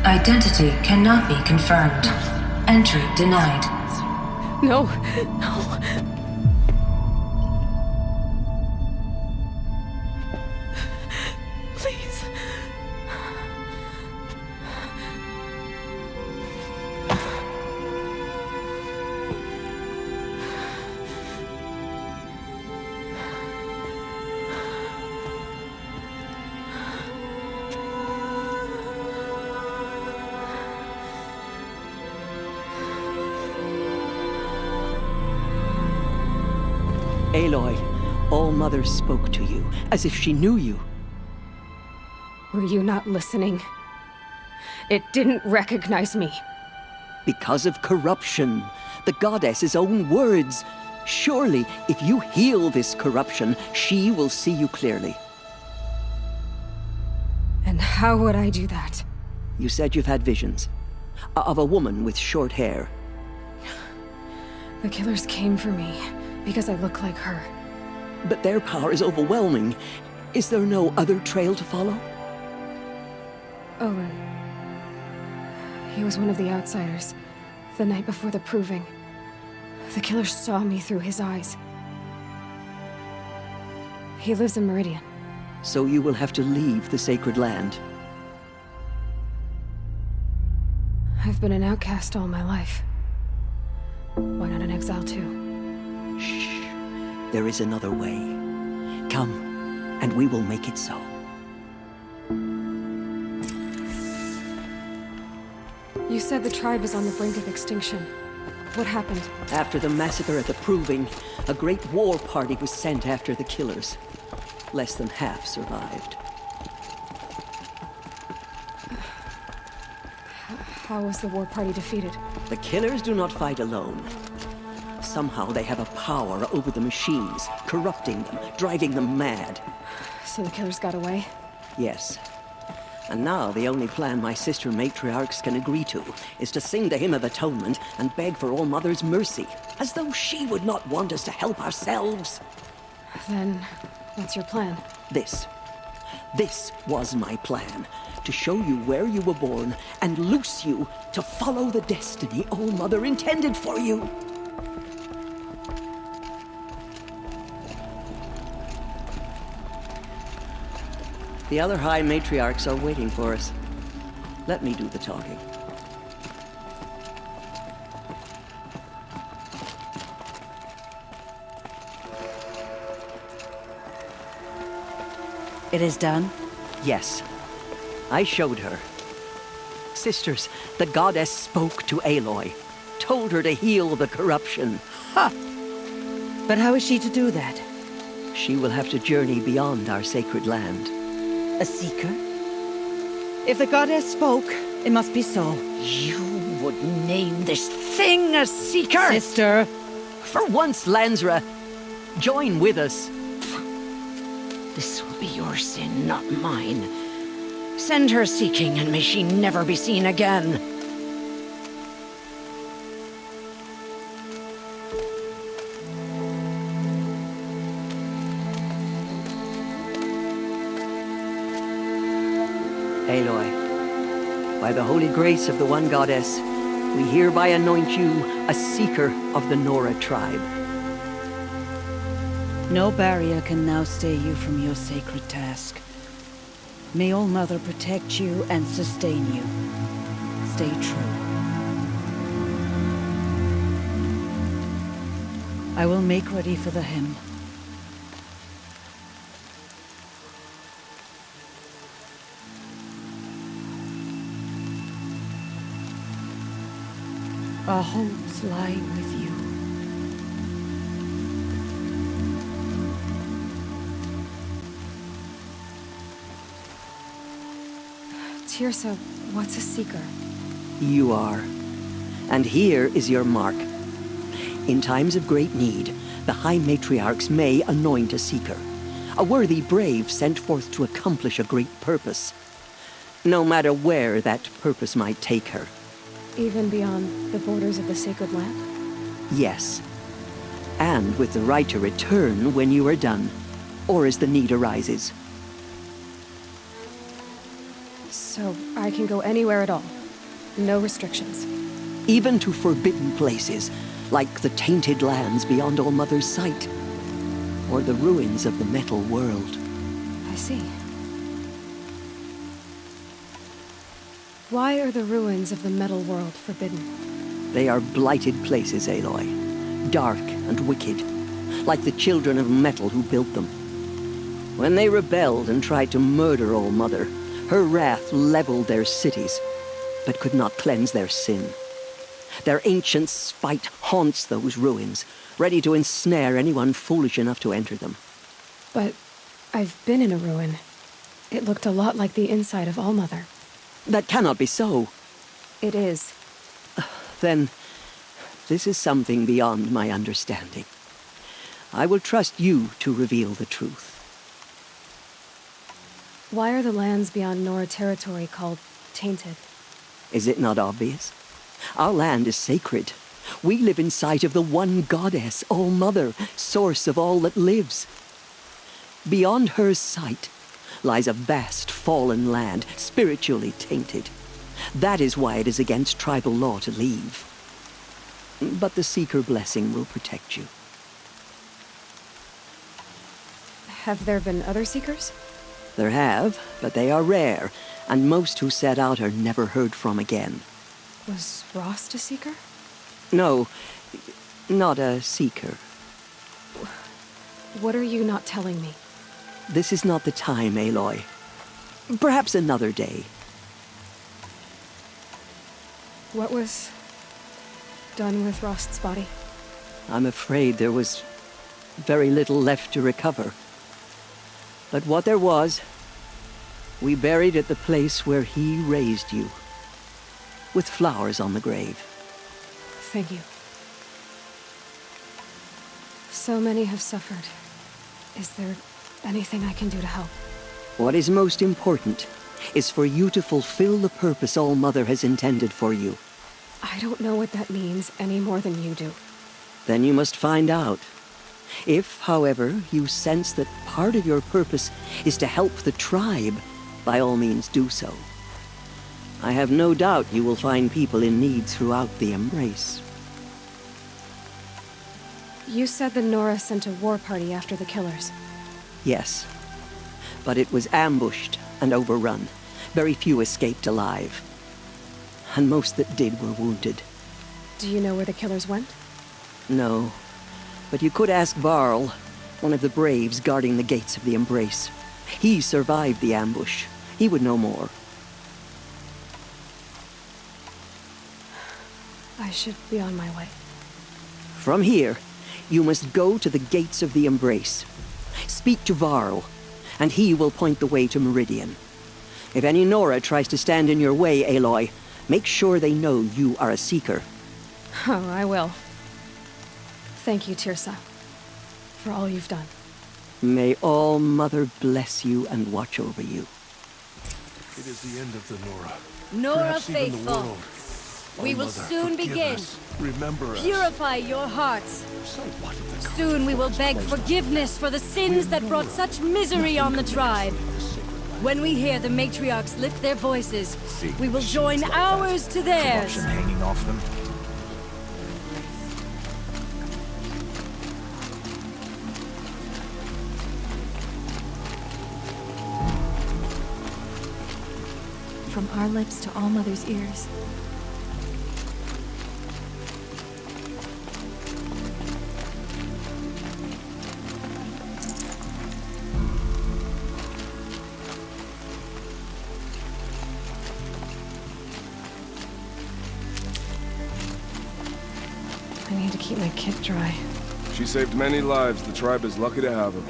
Identity cannot be confirmed. Entry denied. No. Please. Aloy, All Mother spoke to you, as if she knew you. Were you not listening? It didn't recognize me. Because of corruption. The goddess's own words. Surely, if you heal this corruption, she will see you clearly. And how would I do that? You said you've had visions. Of a woman with short hair. The killers came for me. Because I look like her. But their power is overwhelming. Is there no other trail to follow? Owen. He was one of the outsiders. The night before the Proving. The killers saw me through his eyes. He lives in Meridian. So you will have to leave the sacred land. I've been an outcast all my life. Why not an exile too? Shh. There is another way. Come, and we will make it so. You said the tribe was on the brink of extinction. What happened? After the massacre at the Proving, a great war party was sent after the killers. Less than half survived. How was the war party defeated? The killers do not fight alone. Somehow they have a power over the machines, corrupting them, driving them mad. So the killers got away? Yes. And now the only plan my sister matriarchs can agree to is to sing the Hymn of Atonement and beg for All Mother's mercy, as though she would not want us to help ourselves. Then, what's your plan? This was my plan. To show you where you were born and loose you to follow the destiny All Mother intended for you. The other High Matriarchs are waiting for us. Let me do the talking. It is done? Yes. I showed her. Sisters, the goddess spoke to Aloy. Told her to heal the corruption. Ha! But how is she to do that? She will have to journey beyond our sacred land. A seeker? If the goddess spoke, It must be so. You would name this thing a seeker? Sister! For once, Lansra, join with us. This will be your sin, not mine. Send her seeking, and may she never be seen again. Aloy, by the holy grace of the one goddess, we hereby anoint you a seeker of the Nora tribe. No barrier can now stay you from your sacred task. May All Mother protect you and sustain you. Stay true. I will make ready for the hymn. Our hopes lie with you. Tirsa, what's a seeker? You are. And here is your mark. In times of great need, the High Matriarchs may anoint a seeker. A worthy brave sent forth to accomplish a great purpose. No matter where that purpose might take her. Even beyond the borders of the sacred land? Yes. And with the right to return when you are done, or as the need arises. So I can go anywhere at all? No restrictions? Even to forbidden places, like the tainted lands beyond All Mother's sight. Or the ruins of the metal world. I see. Why are the ruins of the metal world forbidden? They are blighted places, Aloy. Dark and wicked. Like the children of metal who built them. When they rebelled and tried to murder All Mother, her wrath leveled their cities, but could not cleanse their sin. Their ancient spite haunts those ruins, ready to ensnare anyone foolish enough to enter them. But I've been in a ruin. It looked a lot like the inside of All Mother. That cannot be so. It is. Then, this is something beyond my understanding. I will trust you to reveal the truth. Why are the lands beyond Nora territory called tainted? Is it not obvious? Our land is sacred. We live in sight of the one goddess, All Mother, source of all that lives. Beyond her sight lies a vast fallen land, spiritually tainted. That is why it is against tribal law to leave. But the Seeker blessing will protect you. Have there been other Seekers? There have, but they are rare, and most who set out are never heard from again. Was Rost a Seeker? No, not a Seeker. What are you not telling me? This is not the time, Aloy. Perhaps another day. What was done with Rost's body? I'm afraid there was very little left to recover. But what there was, we buried at the place where he raised you, with flowers on the grave. Thank you. So many have suffered. Is there anything I can do to help? What is most important is for you to fulfill the purpose All Mother has intended for you. I don't know what that means any more than you do. Then you must find out. If, however, you sense that part of your purpose is to help the tribe, by all means do so. I have no doubt you will find people in need throughout the Embrace. You said the Nora sent a war party after the killers. Yes. But it was ambushed and overrun. Very few escaped alive. And most that did were wounded. Do you know where the killers went? No. But you could ask Varl, one of the braves guarding the gates of the Embrace. He survived the ambush. He would know more. I should be on my way. From here, you must go to the gates of the Embrace. Speak to Varl, and he will point the way to Meridian. If any Nora tries to stand in your way, Aloy, make sure they know you are a seeker. Oh, I will. Thank you, Tirsa, for all you've done. May All Mother bless you and watch over you. It is the end of the Nora. Nora Perhaps even the faithful, world. we Oh, will Mother, soon forgive begin. us. Remember us. Purify your hearts. So what if the Soon we will beg forgiveness for the sins that brought such misery on the tribe. When we hear the matriarchs lift their voices, we will join ours to theirs. Corruption hanging off them. From our lips to All Mother's ears. I need to keep my kit dry. She saved many lives. The tribe is lucky to have her.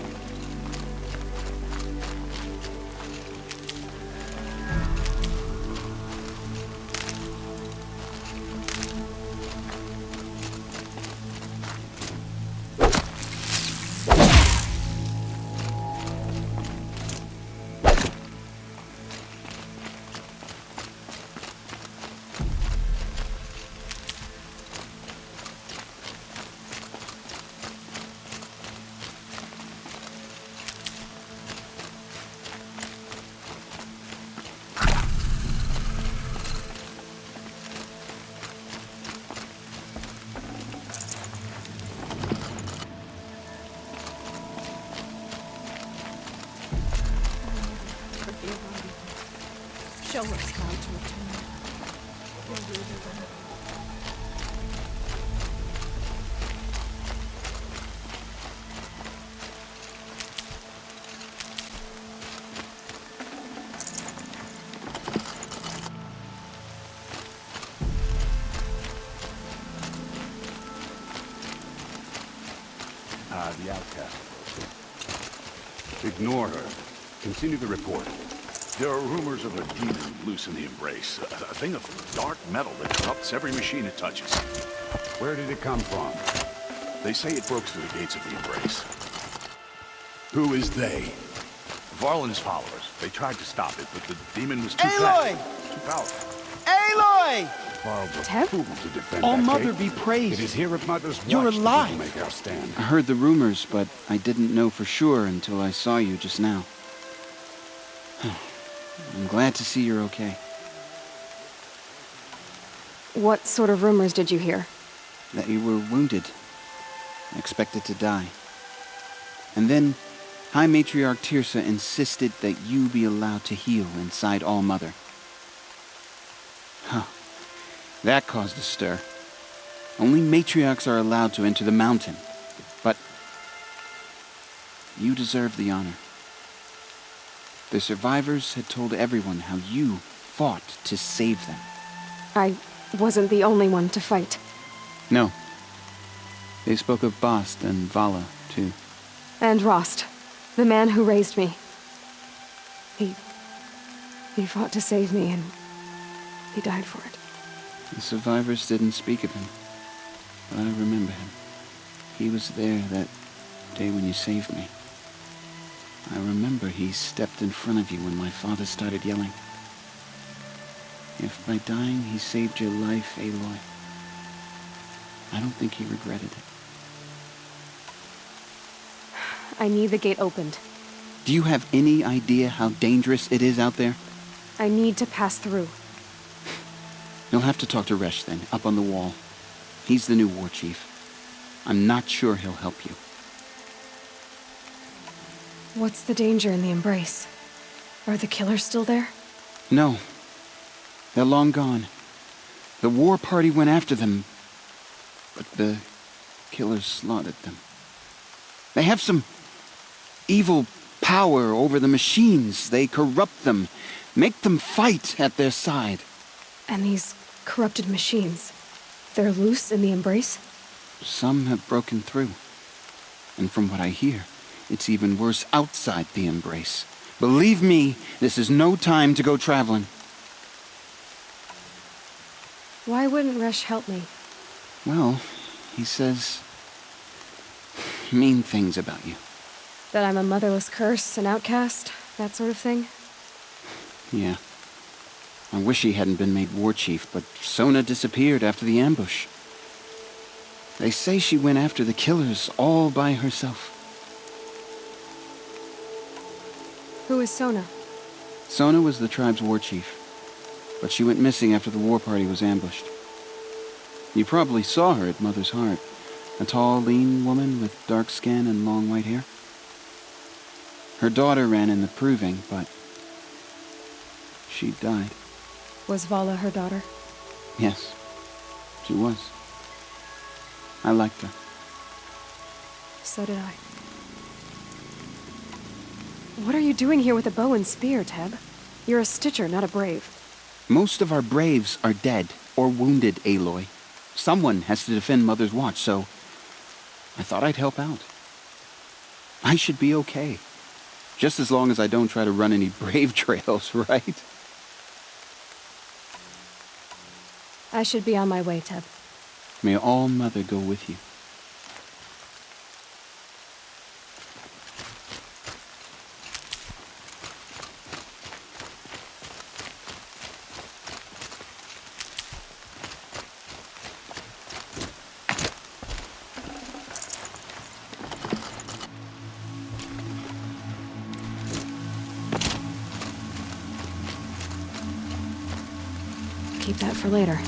Show us how to return. The outcast. Ignore her. Continue the report. There are rumors of a demon loose in the Embrace. A thing of dark metal that corrupts every machine it touches. Where did it come from? They say it broke through the gates of the Embrace. Who is they? Varl and his followers. They tried to stop it, but the demon was too Aloy! too powerful. Aloy! Varl was Tev? fool to defend All that Mother gate. be praised. It is here at Mother's You're watch that we alive. will make our stand. I heard the rumors, but I didn't know for sure until I saw you just now. I'm glad to see you're okay. What sort of rumors did you hear? That you were wounded. Expected to die. And then, High Matriarch Tirsa insisted that you be allowed to heal inside All Mother. Huh. That caused a stir. Only matriarchs are allowed to enter the mountain. But you deserve the honor. The survivors had told everyone how you fought to save them. I wasn't the only one to fight. No. They spoke of Bast and Vala, too. And Rost, the man who raised me. He fought to save me, and he died for it. The survivors didn't speak of him, but I remember him. He was there that day when you saved me. I remember he stepped in front of you when my father started yelling. If by dying he saved your life, Aloy, I don't think he regretted it. I need the gate opened. Do you have any idea how dangerous it is out there? I need to pass through. You'll have to talk to Resh then, up on the wall. He's the new war chief. I'm not sure he'll help you. What's the danger in the Embrace? Are the killers still there? No. They're long gone. The war party went after them, but the killers slaughtered them. They have some evil power over the machines. They corrupt them, make them fight at their side. And these corrupted machines, they're loose in the Embrace? Some have broken through. And from what I hear, it's even worse outside the Embrace. Believe me, this is no time to go traveling. Why wouldn't Resh help me? Well, he says mean things about you. That I'm a motherless curse, an outcast, that sort of thing? Yeah. I wish he hadn't been made war chief, but Sona disappeared after the ambush. They say she went after the killers all by herself. Who is Sona? Sona was the tribe's war chief, but she went missing after the war party was ambushed. You probably saw her at Mother's Heart. A tall, lean woman with dark skin and long white hair. Her daughter ran in the proving, but she died. Was Vala her daughter? Yes, she was. I liked her. So did I. What are you doing here with a bow and spear, Teb? You're a Stitcher, not a Brave. Most of our Braves are dead or wounded, Aloy. Someone has to defend Mother's Watch, so I thought I'd help out. I should be okay. Just as long as I don't try to run any Brave trails, right? I should be on my way, Teb. May All Mother go with you. Keep that for later.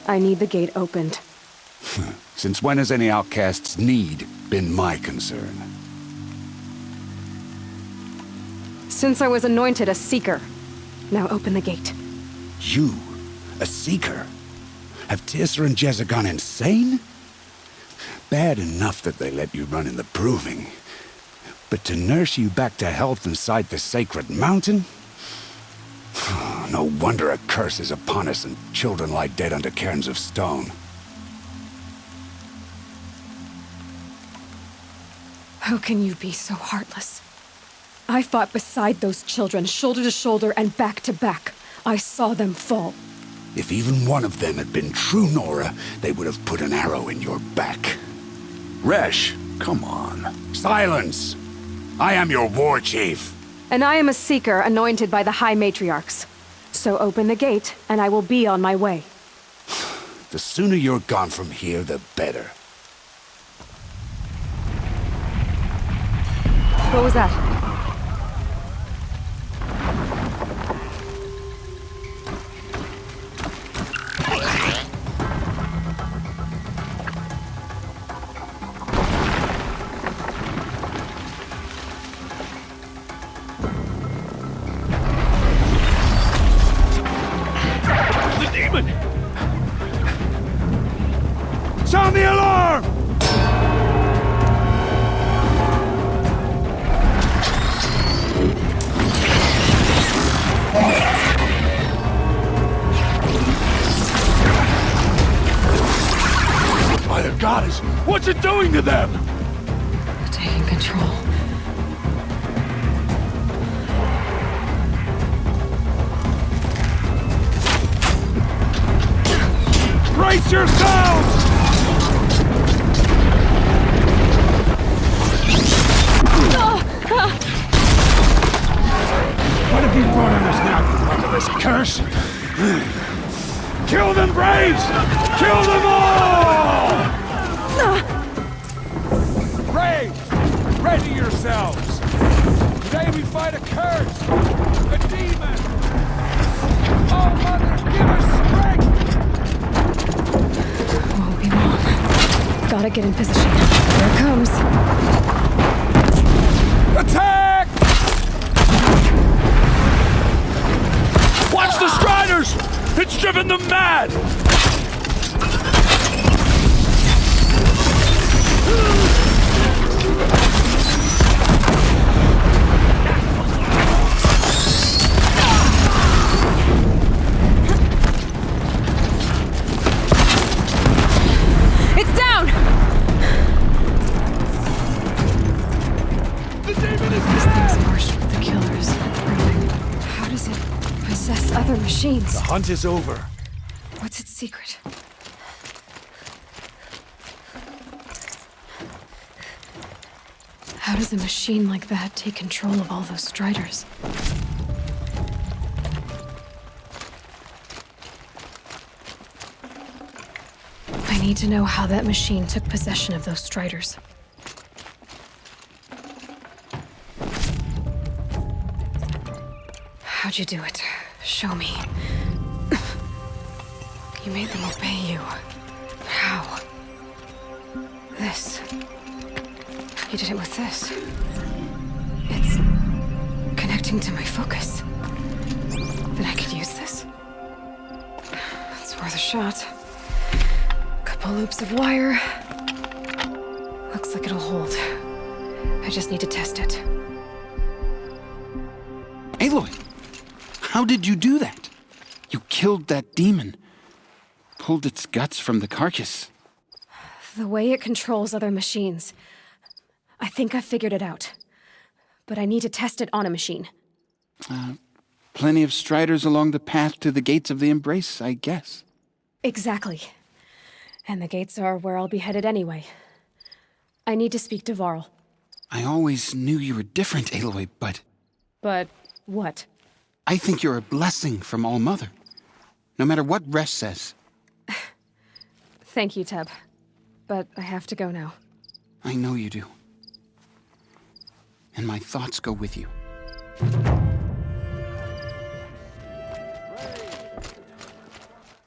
I need the gate opened. Since when has any outcast's need been my concern? Since I was anointed a Seeker. Now open the gate. You? A Seeker? Have Tissa and Jezza gone insane? Bad enough that they let you run in the proving. But to nurse you back to health inside the sacred mountain? No wonder a curse is upon us and children lie dead under cairns of stone. How can you be so heartless? I fought beside those children, shoulder to shoulder and back to back. I saw them fall. If even one of them had been true Nora, they would have put an arrow in your back. Resh, come on. Silence! I am your war chief. And I am a Seeker anointed by the High Matriarchs. So open the gate, and I will be on my way. The sooner you're gone from here, the better. What was that? The demon! Sound the alarm! By the goddess, what's it doing to them? Taking control. Brace yourselves! What have you brought on us now, you motherless curse? Kill them, Braves! Kill them all! Braves, ready yourselves! Today we fight a curse, a demon! Oh, Mother, give us strength! Won't be long. Gotta get in position. Here it comes. Attack! Watch the Striders! It's driven them mad! hunt is over. What's its secret? How does a machine like that take control of all those striders? I need to know how that machine took possession of those striders. How'd you do it? Show me. You made them obey you. How? This. You did it with this. It's connecting to my focus. Then I could use this. It's worth a shot. Couple loops of wire. Looks like it'll hold. I just need to test it. Aloy, how did you do that? You killed that demon. Pulled its guts from the carcass. The way it controls other machines. I think I've figured it out. But I need to test it on a machine. Plenty of striders along the path to the gates of the Embrace, I guess. Exactly. And the gates are where I'll be headed anyway. I need to speak to Varl. I always knew you were different, Aloy, but... But what? I think you're a blessing from All-Mother. No matter what Resh says. Thank you, Teb. But I have to go now. I know you do. And my thoughts go with you.